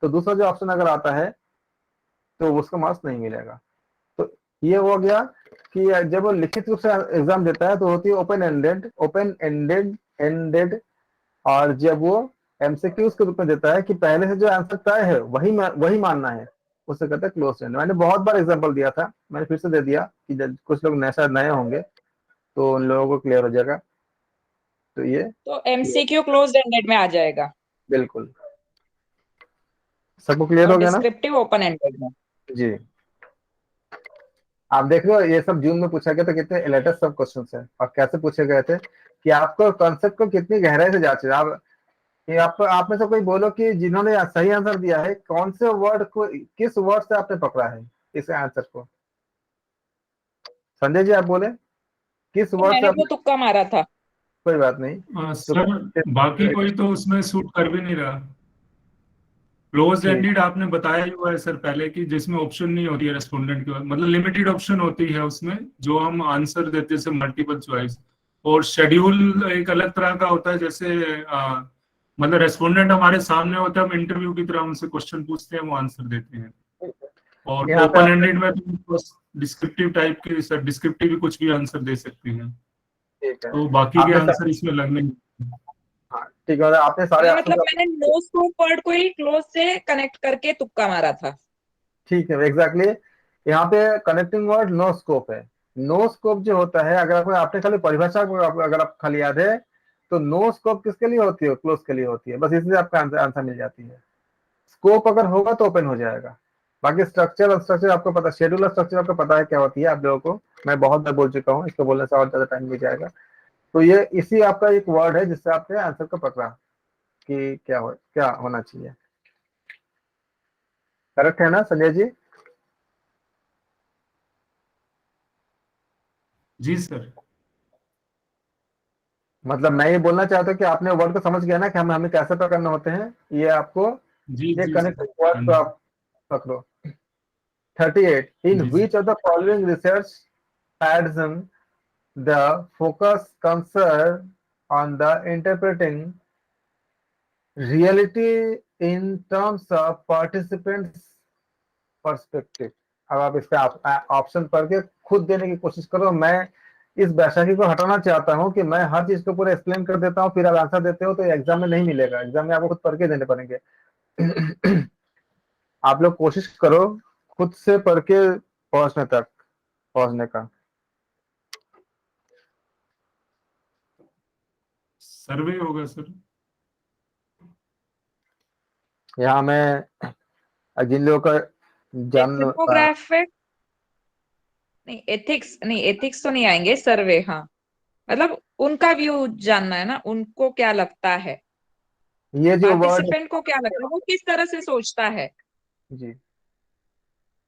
Speaker 1: तो दूसरा जो ऑप्शन अगर आता है तो उसको मार्क्स नहीं मिलेगा। तो ये हो गया कि जब वो लिखित रूप से एग्जाम देता है तो होती है ओपन एंडेड, और जब वो एमसीक्यूज के रूप में देता है कि पहले से जो आंसर तय है वही मानना है, उसे कहते हैं क्लोज एंड। मैंने बहुत बार एग्जांपल दिया था, मैंने फिर से दे दिया कि कुछ लोग शायद नए होंगे तो उन लोगों को क्लियर हो जाएगा। तो ये
Speaker 3: तो एमसीक्यू क्लोज्ड एंडेड में आ जाएगा
Speaker 1: बिल्कुल सबको क्लियर
Speaker 3: और
Speaker 1: हो गया ना?
Speaker 3: डिस्क्रिप्टिव ओपन एंडेड में।
Speaker 1: जी, आप देख रहे हो ये सब जून में पूछा गया था, कितने लेटेस्ट सब क्वेश्चंस है और कैसे पूछे गए थे कि आपको कॉन्सेप्ट को कितनी गहराई से जांचे। आप में से कोई बोलो कि जिन्होंने सही आंसर दिया है, कौन से वर्ड को, किस वर्ड से आपने पकड़ा है इस आंसर को? संजय जी आप बोले किस
Speaker 3: तो
Speaker 1: वर्ड से
Speaker 3: मैंने
Speaker 1: आपने?
Speaker 3: तो तुक्का मारा था।
Speaker 1: कोई बात नहीं,
Speaker 6: सर बाकी कोई तो उसमें सूट कर भी नहीं रहा। क्लोज
Speaker 1: ठीक,
Speaker 6: एंडेड आपने बताया ही हुआ है सर पहले, कि जिसमें ऑप्शन नहीं होती है रेस्पोंडेंट की, मतलब लिमिटेड ऑप्शन होती है उसमें जो हम आंसर देते हैं मल्टीपल चॉइस। और शेड्यूल एक अलग तरह का होता है, जैसे मतलब रेस्पोंडेंट हमारे सामने होता है, हम इंटरव्यू की तरह उनसे क्वेश्चन पूछते हैं, वो आंसर देते हैं। और
Speaker 1: यहाँ पे
Speaker 6: ओपन एंडेड में तो डिस्क्रिप्टिव टाइप के, सर डिस्क्रिप्टिव भी कुछ भी आंसर दे सकते हैं,
Speaker 1: ठीक है,
Speaker 6: तो बाकी के
Speaker 1: आपने
Speaker 6: आंसर इसमें लगने।
Speaker 1: हाँ ठीक है, आपने सारे ऑप्शन
Speaker 3: मतलब मैंने नो स्कोप वर्ड को ही क्लोज से कनेक्ट करके तुक्का मारा था।
Speaker 1: ठीक है एग्जैक्टली। यहाँ पे कनेक्टिंग वर्ड नो स्कोप है। नो स्कोप जो होता है, अगर आपने खाली परिभाषा अगर आप खाली याद है तो नो स्कोप किसके लिए होती है, क्लोज के लिए होती है, बस इसलिए आपका आंसर मिल जाती है। स्कोप अगर होगा तो ओपन हो जाएगा। बाकी स्ट्रक्चर और स्ट्रक्चर आपको पता, शेड्यूल और स्ट्रक्चर आपको पता है क्या होती है आप लोगों को, मैं बहुत बार बोल चुका हूँ, इसको बोलने से और ज्यादा टाइम मिल जाएगा। तो ये इसी आपका एक वर्ड है जिससे आपने आंसर को पकड़ा कि क्या होना चाहिए। करेक्ट है ना संजय जी?
Speaker 6: जी सर।
Speaker 1: मतलब मैं ये बोलना चाहता हूँ कि आपने वर्ड को समझ गया ना कि हमें कैसे पकड़ने होते हैं, ये आपको
Speaker 6: जी
Speaker 1: ये
Speaker 6: जी सर।
Speaker 1: कनेक्टिंग वर्ड को आप पकड़ो। 38 इन
Speaker 6: जी
Speaker 1: which of the following research pattern the focus concern on the interpreting reality in terms of participants perspective। अब आप इसका ऑप्शन पढ़ के खुद देने की कोशिश करो। मैं इस बैसाखी को हटाना चाहता हूँ कि मैं हर चीज को पूरा एक्सप्लेन कर देता हूँ, फिर आप आंसर देते हो तो एग्जाम में नहीं मिलेगा, एग्जाम में आपको खुद पढ़ के देने पड़ेंगे। आप लोग कोशिश करो खुद से पढ़ के पहुंचने का।
Speaker 6: सर्वे होगा सर।
Speaker 1: यहाँ मैं जिन लोगों का जान
Speaker 3: डेमोग्राफिक नहीं, एथिक्स तो नहीं आएंगे, सर्वे हाँ, मतलब उनका व्यू जानना है ना, उनको क्या लगता है,
Speaker 1: ये जो वर्ड
Speaker 3: पार्टिसिपेंट को क्या लगता है, वो किस तरह से सोचता है।
Speaker 1: जी,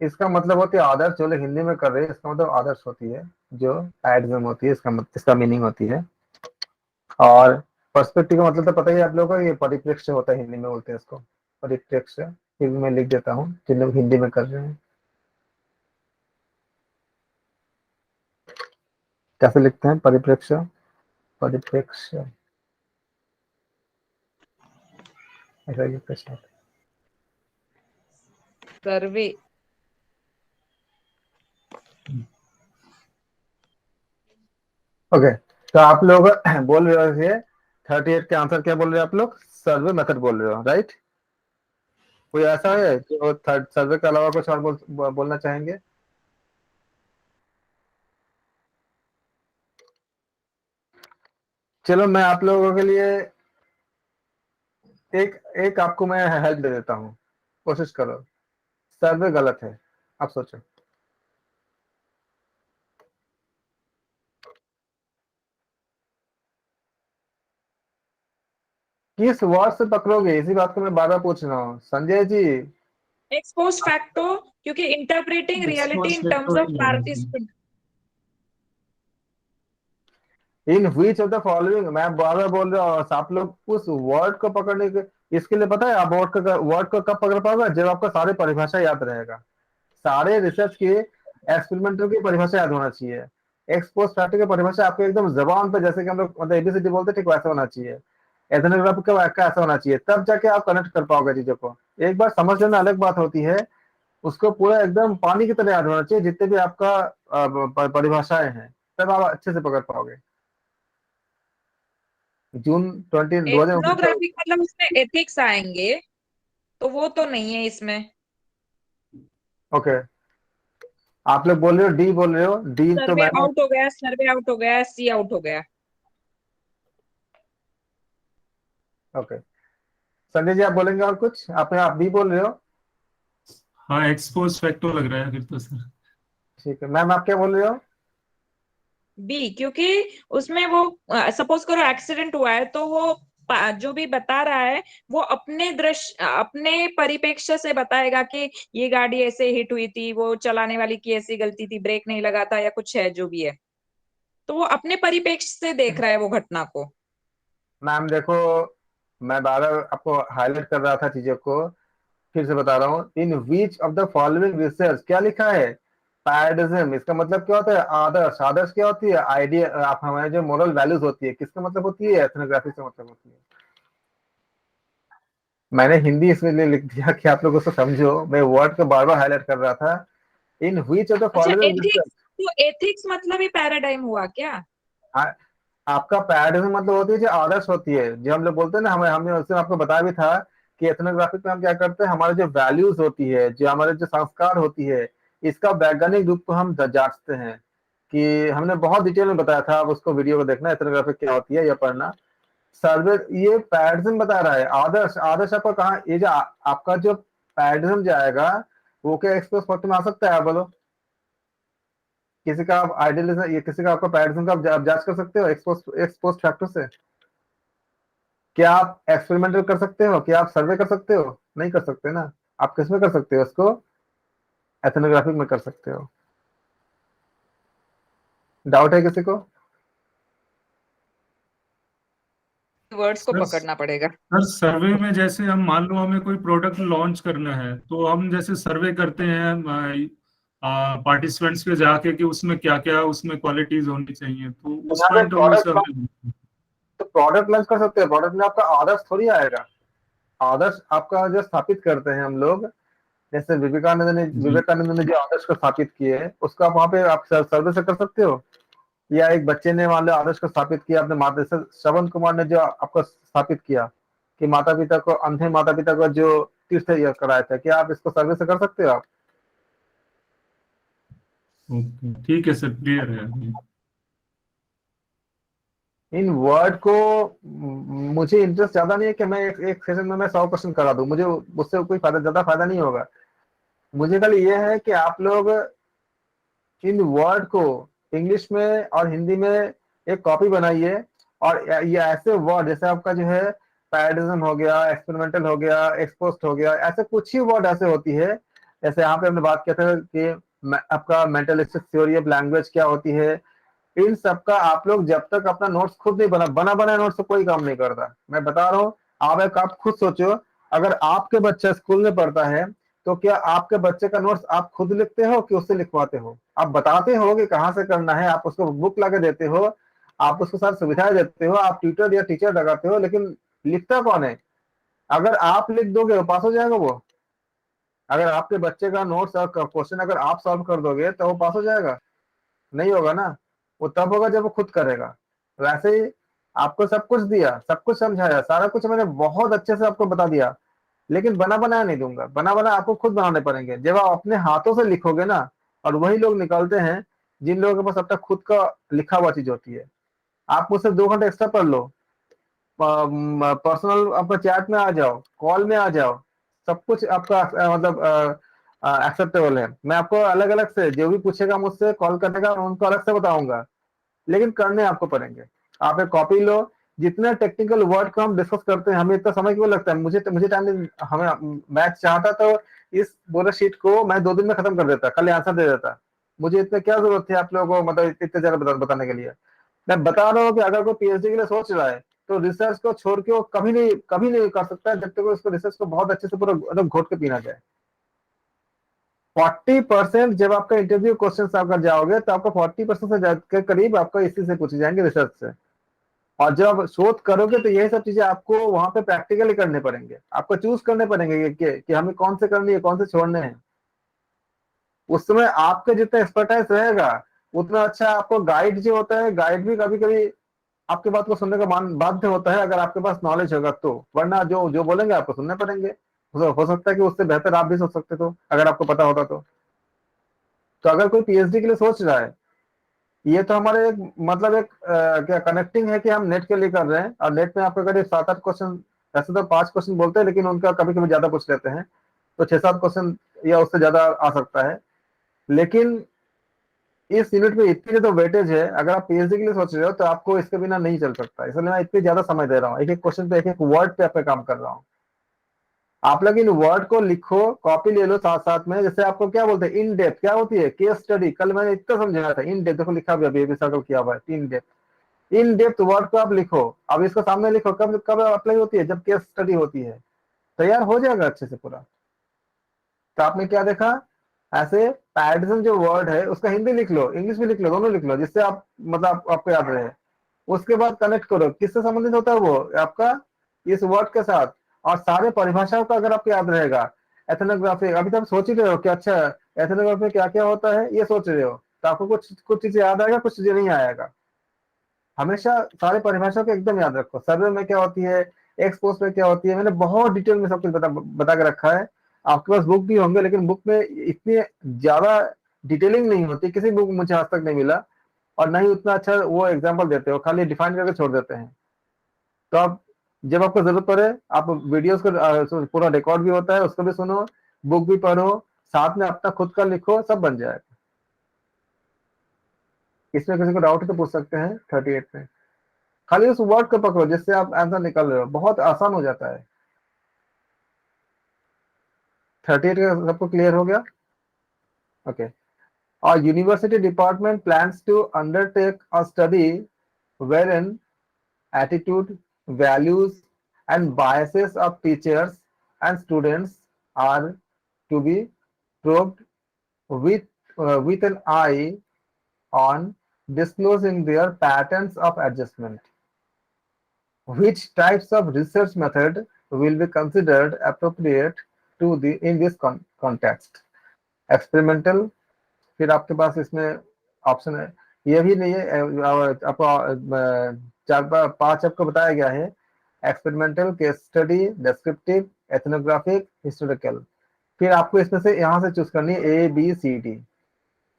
Speaker 1: इसका मतलब होती है आदर्श। जो लोग हिंदी में कर रहे हैं इसका मतलब आदर्श होती है, जो एडजम होती है इसका मीनिंग होती है। और पर्सपेक्टिव का मतलब तो पता ही है आप लोगों को, ये परिप्रेक्ष्य होता है, हिंदी में बोलते हैं इसको परिप्रेक्ष्य। फिर मैं लिख देता हूँ जिन लोग हिंदी में कर रहे हैं। कैसे लिखते हैं परिप्रेक्ष्य? परिप्रेक्ष्य ऐसा लिखते हैं।
Speaker 3: सर्वे
Speaker 1: ओके, तो आप लोग बोल रहे हो ये 38 के आंसर क्या बोल रहे हो आप लोग? सर्वे मेथड बोल रहे हो, राइट? कोई ऐसा है जो सर्वे के अलावा कुछ और बोलना चाहेंगे? चलो मैं आप लोगों के लिए एक एक आपको मैं हेल्प दे देता हूँ, कोशिश करो। सर्वे गलत है, आप सोचो। किस वर्ड से पकड़ोगे, इसी बात को मैं बार बार पूछ रहा हूँ संजय जी।
Speaker 3: एक्सपोस्ट फैक्टो, क्योंकि interpreting reality in terms of participant.
Speaker 1: In which of the following, मैं बार बार बोल रहा हूँ, आप लोग उस वर्ड को पकड़ने के, इसके लिए पता है आप वर्ड को कब पकड़ पाओगे? जब आपको सारे परिभाषा याद रहेगा। सारे रिसर्च के एक्सपेरिमेंटल की परिभाषा याद होना चाहिए। एक्सपोस्ट फैक्टर की परिभाषा आपको एकदम जबान पे, जैसे कि हम लोग मतलब एबीसीडी बोलते हैं, ठीक वैसा होना चाहिए। एथनोग्राफी का ऐसा होना चाहिए, तब जाके आप कनेक्ट कर पाओगे चीजों को। एक बार समझ लेना अलग बात होती है, उसको पूरा एकदम पानी की तरह याद होना चाहिए, जितने भी आपका परिभाषाएं हैं, तब आप अच्छे से पकड़ पाओगे। जून 2019
Speaker 3: एथनोग्राफिक मतलब उसमें एथिक्स आएंगे, तो वो तो नहीं है इसमें।
Speaker 1: ओके, आप लोग बोल रहे हो डी, बोल रहे हो डी, तो
Speaker 3: सर्वे
Speaker 1: मैंने
Speaker 3: आउट हो गया, सर्वे आउट हो गया, सी आउट हो गया।
Speaker 1: ओके। संजय जी आप बोलेंगे और कुछ? आप बी बोल रहे हो?
Speaker 6: हाँ, एक्सपोज फैक्टो लग रहा है फिर तो सर।
Speaker 1: ठीक है मैम, आप क्या बोल रहे हो?
Speaker 3: बी, क्योंकि उसमें वो सपोज करो एक्सीडेंट हुआ है, तो वो जो भी बता रहा है वो अपने दृश्य, अपने परिप्रेक्ष्य से बताएगा कि ये गाड़ी ऐसे हिट हुई थी, वो चलाने वाली की ऐसी गलती थी, ब्रेक नहीं लगा था, या कुछ है जो भी है, तो वो अपने परिप्रेक्ष्य से देख रहा है वो घटना को।
Speaker 1: मैम देखो, मैं बार बार आपको हाईलाइट कर रहा था चीजों को, फिर से बता रहा हूँ। In which of the following research, क्या लिखा है? पैराडिज्म। इसका मतलब क्या होता है? आदर्श। आदर्श क्या होती है? आइडिया, आप हमारे जो मोरल वैल्यूज होती है, किसका मतलब होती है? एथनोग्राफी से मतलब होती है। मैंने हिंदी इसलिए लिख दिया कि आप लोग उसको समझो, मैं वर्ड को बार बार हाईलाइट कर रहा था। इन विच ऑफ द
Speaker 3: अच्छा,
Speaker 1: फॉलोइंग
Speaker 3: एथिक्स,
Speaker 1: रिसर्च,
Speaker 3: तो एथिक्स मतलब ही पैराडाइम हुआ क्या?
Speaker 1: आपका पैराडिज्म मतलब होती है जो आदर्श होती है, जो हम लोग बोलते हैं ना, हमें हमने उससे आपको बताया भी था कि एथनोग्राफिक में हम क्या करते हैं, हमारे जो वैल्यूज होती है, जो हमारे जो संस्कार होती है, इसका वैज्ञानिक रूप को हम जांचते हैं। कि हमने बहुत डिटेल में बताया था, आप उसको वीडियो को देखना, एथनोग्राफिक क्या होती है या पढ़ना। सर्वे, ये पैराडिज्म बता रहा है। आदर्श, आदर्श आपका कहाँ, ये जो आपका जो पैराडिज्म जाएगा, वो क्या एक्सप्रेस फैक्टर में आ सकता है? आप बोलो, किसी का आप आइडियलिज्म, ये किसी का आपका पैराडिज्म का आप जांच कर सकते हो एक्सपोस्ट फैक्टर से? क्या आप एक्सपेरिमेंटल कर सकते हो? क्या आप सर्वे कर सकते हो? नहीं कर सकते ना। आप किस में कर सकते हो इसको? एथनोग्राफिक में कर सकते हो। डाउट है किसी को?
Speaker 3: वर्ड्स को
Speaker 6: सर
Speaker 3: पकड़ना पड़ेगा।
Speaker 6: सर, सर्वे में जैसे हम मान लो हमें कोई प्रोडक्ट लॉन्च करना है, तो हम जैसे सर्वे करते हैं पार्टिसिपेंट्स पे जाके कि उसमें क्या क्या उसमें क्वालिटीज होनी चाहिए, तो उस
Speaker 1: यहाँ पे
Speaker 6: पॉइंट ऑफ व्यू से हमें।
Speaker 1: तो प्रोडक्ट लॉन्च कर सकते हो। प्रोडक्ट में आपका आदर्श थोड़ी आएगा। आदर्श आपका जो स्थापित करते हैं हम लोग, जैसे
Speaker 6: जी
Speaker 1: विवेकानंद ने जो आदर्श को स्थापित किए, उसको आप वहां पे आप सर्वे से कर सकते हो। या एक बच्चे ने मान लो आदर्श को स्थापित किया अपने माता, जैसे श्रवण कुमार ने जो आपको स्थापित किया कि माता पिता को, अंधे माता पिता को जो तीर्थ कराया था, क्या आप इसको सर्वे से कर सकते हो? आप
Speaker 6: ओके, ठीक है सर, क्लियर है अभी।
Speaker 1: इन वर्ड को मुझे इंटरेस्ट ज्यादा नहीं है कि मैं एक सेशन में मैं 100 क्वेश्चन करा दूं, मुझे उससे कोई ज्यादा फायदा नहीं होगा। मुझे कल ये है कि आप लोग इन वर्ड को इंग्लिश में और हिंदी में एक कॉपी बनाइए, और ये ऐसे वर्ड जैसे आपका जो है पैराडिज्म हो गया, एक्सपेरिमेंटल हो गया, एक्सपोस्ट हो गया, ऐसे कुछ ही वर्ड ऐसे होती है। जैसे यहाँ पे हमने बात किया था कि आपका मेंटलिस्टिक थ्योरी ऑफ लैंग्वेज क्या होती है। इन सब का आप लोग जब तक अपना नोट्स खुद नहीं बना बनाए नोट्स से कोई काम नहीं करता। मैं बता रहा हूँ, आप खुद सोचो, अगर आपके बच्चा स्कूल में पढ़ता है तो क्या आपके बच्चे का नोट्स आप खुद लिखते हो कि उससे लिखवाते हो? आप बताते हो कि कहाँ से करना है, आप उसको बुक ला के देते हो, आप उसको सारी सुविधाएं देते हो, आप ट्यूटर या टीचर लगाते हो, लेकिन लिखता कौन है? अगर आप लिख दोगे तो पास हो जाएगा वो। अगर आपके बच्चे का नोट्स और क्वेश्चन अगर आप सॉल्व कर दोगे तो वो पास हो जाएगा? नहीं होगा ना। वो तब होगा जब वो खुद करेगा। वैसे ही आपको सब कुछ दिया, सब कुछ समझाया, सारा कुछ मैंने बहुत अच्छे से आपको बता दिया, लेकिन बना बनाया नहीं दूंगा। बना बना आपको खुद बनाने पड़ेंगे। जब आप अपने हाथों से लिखोगे ना, और वही लोग निकलते हैं जिन लोगों के पास अपना खुद का लिखा हुआ चीज होती है। आप मुझसे 2 घंटे एक्स्ट्रा पढ़ लो, पर्सनल आपका चैट में आ जाओ, कॉल में आ जाओ, सब कुछ आपका मतलब एक्सेप्टेबल है। मैं आपको अलग अलग से जो भी पूछेगा मुझसे कॉल करने का, उनको अलग से बताऊंगा, लेकिन करने आपको पड़ेंगे। आप एक कॉपी लो। जितने टेक्निकल वर्ड को हम डिस्कस करते हैं, हमें इतना समय क्यों लगता है? मुझे टाइम नहीं, हमें मैं चाहता तो इस पूरे शीट को मैं 2 दिन में खत्म कर देता, कल आंसर दे देता। मुझे इतने क्या जरूरत थी आप लोगों को मतलब इतने ज्यादा बताने के लिए? मैं बता रहा हूँ कि अगर कोई पीएचडी के लिए सोच रहा है तो रिसर्च को छोड़ के वो कभी नहीं कर सकता जब तक उसको रिसर्च को बहुत अच्छे से पूरा एकदम घोट के पीना जाए। 40% जब आपका इंटरव्यू क्वेश्चन आप कर जाओगे तो आपका 40% के करीब आपका इसी से पूछे जाएंगे, रिसर्च से। और जब शोध करोगे तो यही सब चीजें आपको वहां पे प्रैक्टिकली करने पड़ेंगे, आपको चूज करने पड़ेंगे कि हमें कौन से करनी है, कौन से छोड़ने हैं। उस समय आपके जितना एक्सपर्टाइज रहेगा उतना अच्छा आपको गाइड जो होता है, गाइड भी कभी कभी आपके बात को सुनने का बाध्य होता है, अगर आपके पास नॉलेज होगा तो। वरना जो जो बोलेंगे आपको सुनने पड़ेंगे। हो सकता है कि उससे बेहतर आप भी सोच सकते तो, अगर आपको पता होता तो अगर कोई पीएचडी के लिए सोच रहा है, ये तो हमारे एक मतलब एक क्या कनेक्टिंग है कि हम नेट के लिए कर रहे हैं, और नेट में आपका करीब 7-8 क्वेश्चन, वैसे तो 5 क्वेश्चन बोलते हैं लेकिन उनका कभी कभी ज्यादा पूछ लेते हैं, तो 6-7 क्वेश्चन या उससे ज्यादा आ सकता है। लेकिन इस यूनिट में इतनी ज्यादा वेटेज है, अगर आप पीएचडी के लिए सोच रहे हो तो आपको इसके बिना नहीं चल सकता। इसलिए मैं इतनी ज्यादा समय दे रहा हूँ, एक एक क्वेश्चन पे, एक एक वर्ड पे आप काम कर रहा हूँ। आप लोग इन वर्ड को लिखो, कॉपी ले लो साथ साथ में। जैसे आपको क्या बोलते हैं इन डेप्थ, क्या होती है? Case study. कल मैंने इतना समझाया था। इन डेप्थ देखो लिखा हुआ है, सर्कल किया हुआ है, in depth. In depth word को आप लिखो, अब इसको सामने लिखो। कब कब अप्लाई होती है? जब केस स्टडी होती है। तैयार हो जाएगा अच्छे से पूरा। तो आपने क्या देखा? ऐसे पैराडिज्म जो वर्ड है उसका हिंदी लिख लो, इंग्लिश भी लिख लो, दोनों लिख लो, जिससे आप मतलब आपको याद रहे। उसके बाद कनेक्ट करो, किससे संबंधित होता है वो आपका? इस वर्ड के साथ। और सारे परिभाषाओं का अगर आपको याद रहेगा। एथनोग्राफी, अभी तो आप सोच ही रहे हो कि अच्छा एथनोग्राफी में क्या क्या होता है, ये सोच रहे हो, तो आपको कुछ कुछ चीजें याद आएगा, कुछ चीजें नहीं आएगा। हमेशा सारे परिभाषाओं को एकदम याद रखो। सर्वे में क्या होती है, एक्सपोस्ट में क्या होती है, मैंने बहुत डिटेल में सब कुछ बता के रखा है। आपके पास बुक भी होंगे, लेकिन बुक में इतनी ज्यादा डिटेलिंग नहीं होती, किसी बुक मुझे आज तक नहीं मिला। और ना ही उतना अच्छा वो एग्जाम्पल देते हो, खाली डिफाइन करके छोड़ देते हैं। तो आप जब आपको जरूरत पड़े, आप वीडियोस को पूरा रिकॉर्ड भी होता है, उसको भी सुनो, बुक भी पढ़ो, साथ में अपना खुद का लिखो, सब बन जाएगा। इसमें किसी को डाउट है तो पूछ सकते हैं। 38 में खाली उस वर्ड को पकड़ो जिससे आप आंसर निकाल रहे हो, बहुत आसान हो जाता है। 38 का सबको क्लियर हो गया? Okay. Our university department plans to undertake a study wherein attitude, values, and biases of teachers and students are to be probed with an eye on disclosing their patterns of adjustment. Which types of research method will be considered appropriate to in this context? Experimental, फिर आपके पास इसमें ऑप्शन है, ये भी नहीं है आपको 4-5 आपको बताया गया है। Experimental, case study, descriptive, ethnographic, historical. फिर आपको इसमें से यहाँ से चूज करनी है A, B, C, D।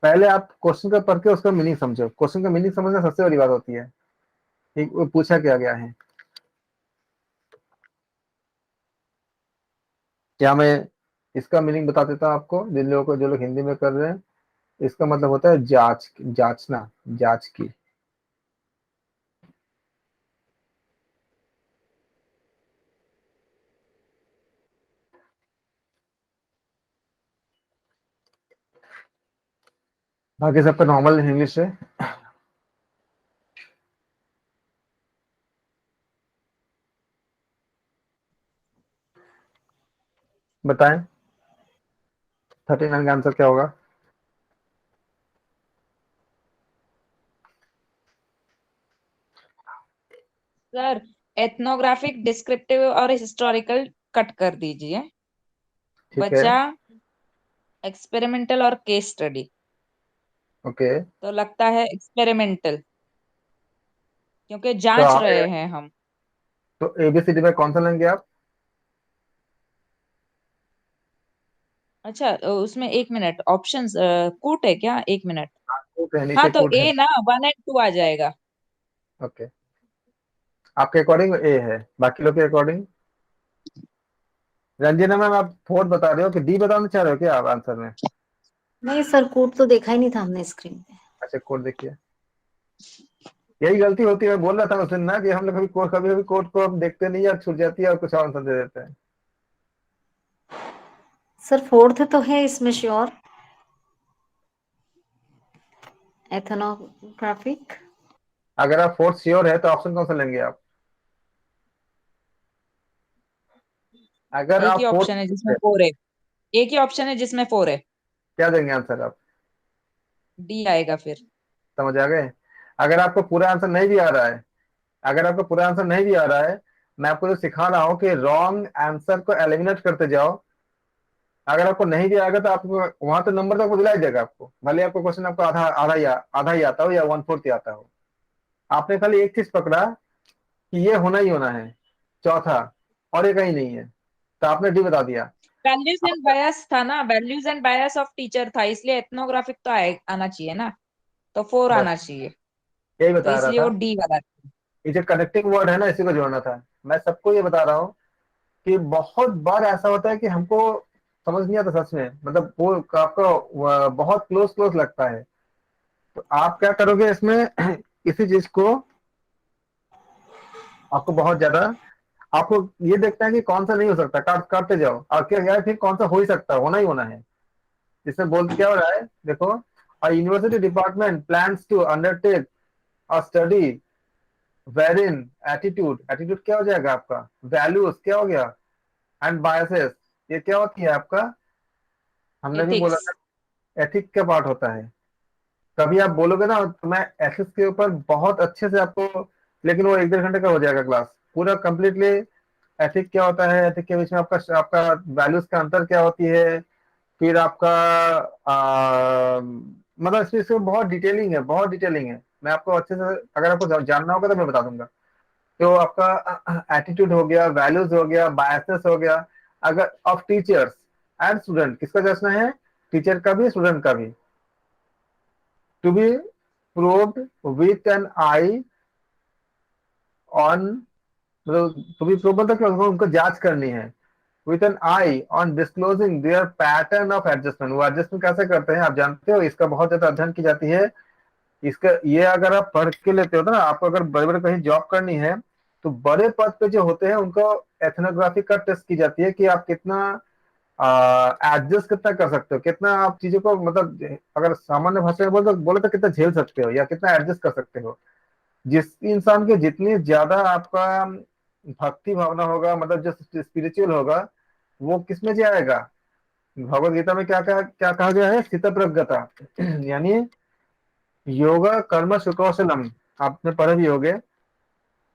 Speaker 1: पहले आप क्वेश्चन का पढ़ के उसका मीनिंग समझो, क्वेश्चन का मीनिंग समझना सबसे बड़ी बात होती है, ठीक, वो पूछा क्या गया है। क्या मैं इसका मीनिंग बता देता हूँ आपको, जिन लोगों को, जो लोग हिंदी में कर रहे हैं। इसका मतलब होता है जांच, जांचना, जांच की। बाकी सबका नॉर्मल इंग्लिश है। बताएं 39 का आंसर क्या होगा।
Speaker 3: सर एथनोग्राफिक, डिस्क्रिप्टिव और हिस्टोरिकल कट कर दीजिए,
Speaker 1: ठीक है,
Speaker 3: बचा एक्सपेरिमेंटल और केस स्टडी।
Speaker 1: ओके।
Speaker 3: तो लगता है एक्सपेरिमेंटल, क्योंकि
Speaker 1: तो
Speaker 3: जांच रहे हैं हम।
Speaker 1: तो एबीसीडी में कौन सा लेंगे आप।
Speaker 3: अच्छा, उसमें 1 मिनट ऑप्शंस कूट है क्या? 1 मिनट।
Speaker 1: कोट है,
Speaker 3: हाँ
Speaker 1: नीचे
Speaker 3: तो
Speaker 1: कोट है।
Speaker 3: ए ना, 1 और 2 आ जाएगा।
Speaker 1: ओके, आपके अकॉर्डिंग ए है, बाकी लोग के अकॉर्डिंग। रंजना मैम आप फोर्थ बता रहे हो कि डी बताना चाह रहे हो क्या आप आंसर में।
Speaker 2: नहीं सर, कोड तो देखा ही नहीं था हमने स्क्रीन पे।
Speaker 1: अच्छा, कोड देखिए, यही गलती होती है, मैं बोल रहा था उस दिन ना कि हम लोग कभी कभी कोड को हम देखते नहीं, या छूट जाती है और कुछ और आंसर दे देते हैं।
Speaker 2: सर फोर्थ तो है इसमें श्योर, एथनोग्राफिक।
Speaker 1: अगर आप फोर्थ श्योर है तो ऑप्शन कौन सा लेंगे आप। अगर
Speaker 3: एक ही
Speaker 1: आप फोर्थ,
Speaker 3: ऑप्शन है जिसमें 4 है। एक ही ऑप्शन है जिसमें 4 है।
Speaker 1: क्या देंगे आंसर आप।
Speaker 3: डी आएगा फिर।
Speaker 1: समझ आ गए। अगर आपको पूरा आंसर नहीं भी आ रहा है, अगर आपको पूरा आंसर नहीं भी आ रहा है, मैं आपको जो सिखा रहा हूँ कि रॉन्ग आंसर को एलिमिनेट करते जाओ। अगर आपको नहीं भी आएगा तो आपको वहां तो नंबर तो आपको दिलाई देगा आपको, भले आपको क्वेश्चन आपको आधा आधा ही आता हो या 1/4 ही आता हो। आपने खाली एक चीज पकड़ा कि ये होना ही होना है, चौथा, और ये कहीं नहीं है, तो आपने डी बता दिया।
Speaker 3: वैल्यूज एंड बायस था ना, values and bias of teacher था, इसलिए एथनोग्राफिक तो आना चाहिए ना, तो 4
Speaker 1: बस
Speaker 3: आना चाहिए।
Speaker 1: यही
Speaker 3: तो
Speaker 1: बता रहा
Speaker 3: इसलिए वो
Speaker 1: था,
Speaker 3: डी वाला।
Speaker 1: ये जो कनेक्टिंग वर्ड है ना, इसी को जोड़ना था। मैं सबको ये बता रहा हूँ कि बहुत बार ऐसा होता है कि हमको समझ नहीं आता सच में, मतलब वो आपका बहुत क्लोज क्लोज लगता है। तो आप क्या करोगे इसमें इसी चीज को, आपको बहुत ज्यादा, आपको ये देखना है कि कौन सा नहीं हो सकता, काटते जाओ, और क्या यार फिर कौन सा हो ही सकता है, होना ही होना है। इसमें बोल क्या हो रहा है देखो, a university department plans to undertake a study wherein attitude क्या हो जाएगा आपका, वैल्यूज क्या हो गया, एंड बायसेस, ये क्या होती है आपका, हमने भी बोला
Speaker 3: एथिक्स।
Speaker 1: था, एथिक का पार्ट होता है। कभी आप बोलोगे ना तो मैं एथिक्स के ऊपर बहुत अच्छे से आपको, लेकिन वो 1-1.5 घंटे का हो जाएगा क्लास पूरा कंप्लीटली। एथिक क्या होता है, एथिक के बीच में आपका आपका वैल्यूज का अंतर क्या होती है, फिर आपका मतलब इसमें बहुत डिटेलिंग है, बहुत डिटेलिंग है। मैं आपको अच्छे से, अगर आपको जानना होगा तो मैं बता दूंगा। तो आपका एटीट्यूड हो गया, वैल्यूज हो गया, बायसेस हो गया, अगर ऑफ टीचर्स एंड स्टूडेंट, किसका जांचना है, टीचर का भी स्टूडेंट का भी। To be proved with an eye on, मतलब टू बी प्रूव मतलब कि उनको जांच करनी है, with an eye on disclosing their pattern of adjustment. वो एडजस्टमेंट कैसे करते हैं आप जानते हो, इसका बहुत ज्यादा अध्ययन की जाती है। इसका ये अगर आप पढ़ के लेते हो ना, आपको अगर बड़े बड़े कहीं जॉब करनी है, तो बड़े पद पे जो होते हैं उनको एथनोग्राफी का टेस्ट की जाती है कि आप कितना एडजस्ट कितना कर सकते हो, कितना आप चीजों को, मतलब अगर सामान्य भाषा में बोले तो कितना झेल सकते हो या कितना एडजस्ट कर सकते हो। जिस इंसान के जितनी ज्यादा आपका भक्ति भावना होगा, मतलब जो स्पिरिचुअल होगा, वो किसमें जाएगा, भगवत गीता में क्या कहा गया है, स्थित प्रज्ञता यानी योगा कर्म सुकौशलम, आपने पढ़े भी होंगे।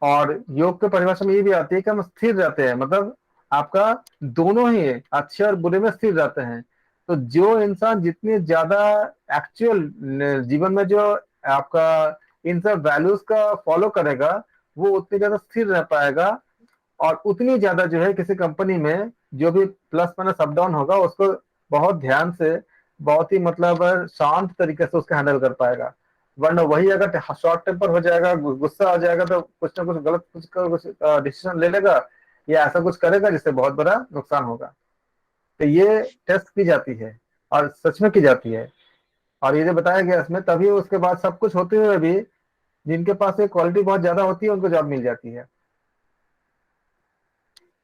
Speaker 1: और योग के परिभाषा में ये भी आती है कि हम स्थिर रहते हैं, मतलब आपका दोनों ही अच्छे और बुरे में स्थिर रहते हैं। तो जो इंसान जितनी ज्यादा एक्चुअल जीवन में जो आपका इन सब वैल्यूज का फॉलो करेगा, वो उतनी ज्यादा स्थिर रह पाएगा, और उतनी ज्यादा जो है किसी कंपनी में जो भी प्लस माइनस अप डाउन होगा उसको बहुत ध्यान से बहुत ही मतलब शांत तरीके से उसका हैंडल कर पाएगा। वरना वही अगर शॉर्ट टेम्पर हो जाएगा, गुस्सा आ जाएगा, तो कुछ ना कुछ गलत कुछ डिसीजन ले लेगा या ऐसा कुछ करेगा जिससे बहुत बड़ा नुकसान होगा। तो ये टेस्ट की जाती है और सच में की जाती है, और ये जो बताया गया इसमें, तभी उसके बाद सब कुछ होते हुए भी जिनके पास ये क्वालिटी बहुत ज्यादा होती है उनको जॉब मिल जाती है।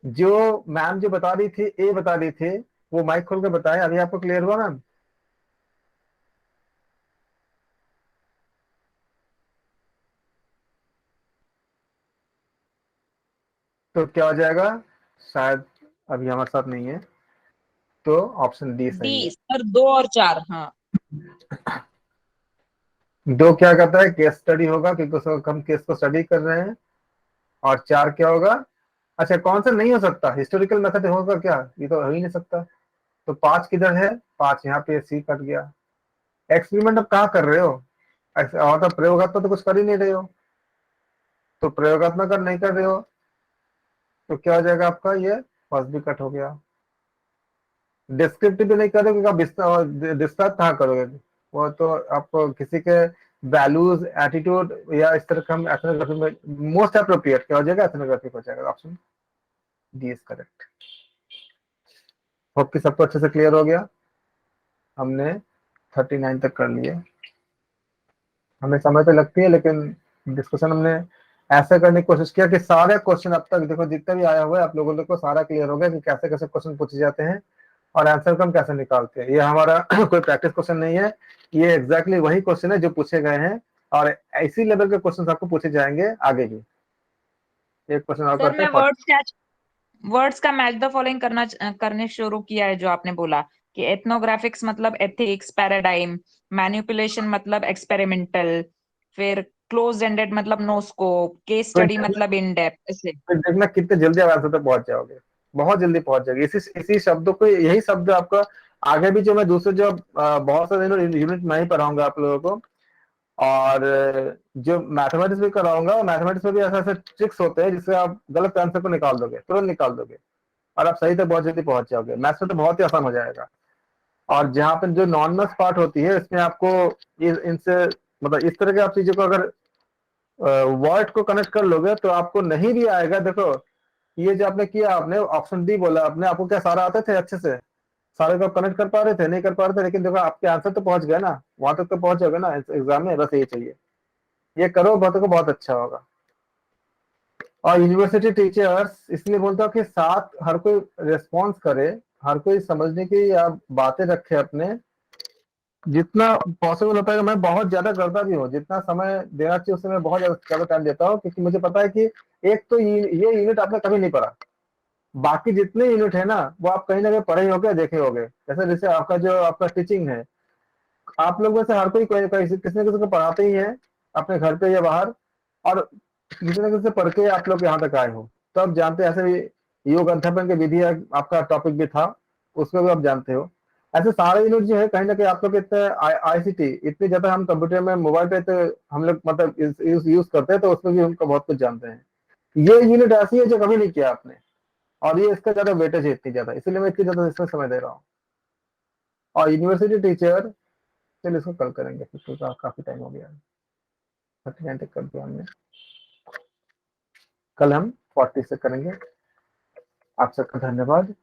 Speaker 1: जो मैम जो बता रही थी, ए बता रही थी, वो माइक खोल के बताएं, अभी आपको क्लियर हुआ मैम? तो क्या हो जाएगा, शायद अभी हमारे साथ नहीं है, तो ऑप्शन डी सही
Speaker 3: डी
Speaker 1: है।
Speaker 3: सर, 2 और 4। हाँ,
Speaker 1: दो क्या कहता है, केस स्टडी होगा क्योंकि उसको हम केस को स्टडी कर रहे हैं। और चार क्या होगा, अच्छा कौन सा नहीं हो सकता, हिस्टोरिकल मेथड होगा क्या, ये तो हो ही नहीं सकता। तो पांच किधर है, पांच यहाँ पे, सी कट गया। एक्सपेरिमेंट अब कहाँ कर रहे हो, ऐसे और तो प्रयोगात्मक तो कुछ कर ही नहीं रहे हो, तो प्रयोगात्मक अगर नहीं कर रहे हो तो क्या हो जाएगा आपका, ये फर्स्ट भी कट हो गया। डिस्क्रिप्टिव भी नहीं करोगे, आप डिस्क्राइब कहाँ करोगे, वो तो आपको किसी के वैल्यूज, एटीट्यूड या इस तरह का हम एथनोग्राफी में मोस्ट अप्रोप्रिएट क्या हो जाएगा, एथनोग्राफी हो जाएगा। Option D is correct. Hope कि सबको अच्छे से क्लियर हो गया। हमने 39 तक कर लिए। हमें समय तो लगती है लेकिन डिस्कशन हमने ऐसे करने की कोशिश किया कि सारे क्वेश्चन अब तक देखो जितने भी आया हुआ है आप लोगों को सारा क्लियर हो गया कि कैसे कैसे क्वेश्चन पूछे जाते हैं और आंसर को हम कैसे निकालते हैं। ये हमारा कोई प्रैक्टिस क्वेश्चन नहीं है, ये एग्जैक्टली वही क्वेश्चन है जो पूछे गए हैं, और इसी लेवल के क्वेश्चन आपको पूछे जाएंगे आगे भी। एक क्वेश्चन और
Speaker 3: सर
Speaker 1: करते
Speaker 3: मैं
Speaker 1: हैं।
Speaker 3: वर्ड्स का मैच द फॉलोइंग करने शुरू किया है, जो आपने बोला कि एथनोग्राफिक्स मतलब एथिक्स, पैराडाइम, मैनिपुलेशन मतलब एक्सपेरिमेंटल, फिर क्लोज एंडेड मतलब नो स्कोप, केस स्टडी मतलब इन डेप्थ, ऐसे।
Speaker 1: फिर देखना कितने जल्दी आप आंसर तक पहुंच जाओगे, बहुत जल्दी पहुंच जाओगे। इसी शब्दों को, यही शब्द आपका आगे भी जो मैं दूसरे जो बहुत सारे यूनिट नहीं पढ़ाऊंगा आप लोगों को, और जो मैथमेटिक्स भी कराऊंगा, मैथमेटिक्स में भी ऐसे ऐसे ट्रिक्स होते हैं जिससे आप गलत आंसर को निकाल दोगे, तुरंत निकाल दोगे, और आप सही तक बहुत जल्दी पहुंच जाओगे। मैथ्स में तो बहुत ही आसान हो जाएगा। और जहाँ पे जो नॉन मैथ्स पार्ट होती है इसमें आपको इनसे मतलब इस तरह की आप चीजों को अगर वर्ड को कनेक्ट कर लोगे तो आपको नहीं भी आएगा। देखो ये जो आपने किया, आपने ऑप्शन डी बोला, आपने आपको क्या सारा आते थे अच्छे से, सारे को आप कनेक्ट कर पा रहे थे, नहीं कर पा रहे थे, लेकिन देखो आपके आंसर तो पहुंच गए ना, वहां तक तो पहुंच जाओगे ना एग्जाम में, बस यही चाहिए। ये करो बहुत को बहुत अच्छा होगा। और यूनिवर्सिटी टीचर्स इसलिए बोलता हूँ कि साथ हर कोई रेस्पॉन्स करे, हर कोई समझने की या बातें रखे अपने, जितना पॉसिबल होता है। मैं बहुत ज्यादा करता भी हूँ, जितना समय देना चाहिए उससे मैं बहुत ज्यादा टाइम देता हूँ, क्योंकि मुझे पता है कि एक तो ये यूनिट आपने कभी नहीं पढ़ा, बाकी जितने यूनिट है ना वो आप कहीं ना कहीं पढ़े होगे, देखे होगे। जैसे जैसे आपका जो आपका टीचिंग है, आप लोग में से हर कोई किसी न किसी को पढ़ाते ही है, अपने घर पे या बाहर, और किसी न किसी से पढ़ के आप लोग यहाँ तक आए हो, तो आप जानते हैं। ऐसे भी योग अध्यापन की विधि आपका टॉपिक भी था, उसको भी आप जानते हो। ऐसे सारे यूनिट जो है कहीं ना कहीं आप लोग इतने आईसीटी इतनी ज्यादा हम कंप्यूटर में मोबाइल पे तो हम लोग मतलब यूज करते हैं, तो उसमें भी हमको बहुत कुछ जानते हैं। ये यूनिट ऐसी है जो कभी नहीं किया आपने, और ये इसका ज्यादा वेटेज है, इतनी ज्यादा, इसलिए मैं इतनी ज्यादा इसमें समय दे रहा हूँ। और यूनिवर्सिटी टीचर, चलिए इसको कल करेंगे, फिर तो काफी टाइम हो गया, 39 तक कर दिया हमने, कल हम 40 से करेंगे। आप सबका धन्यवाद।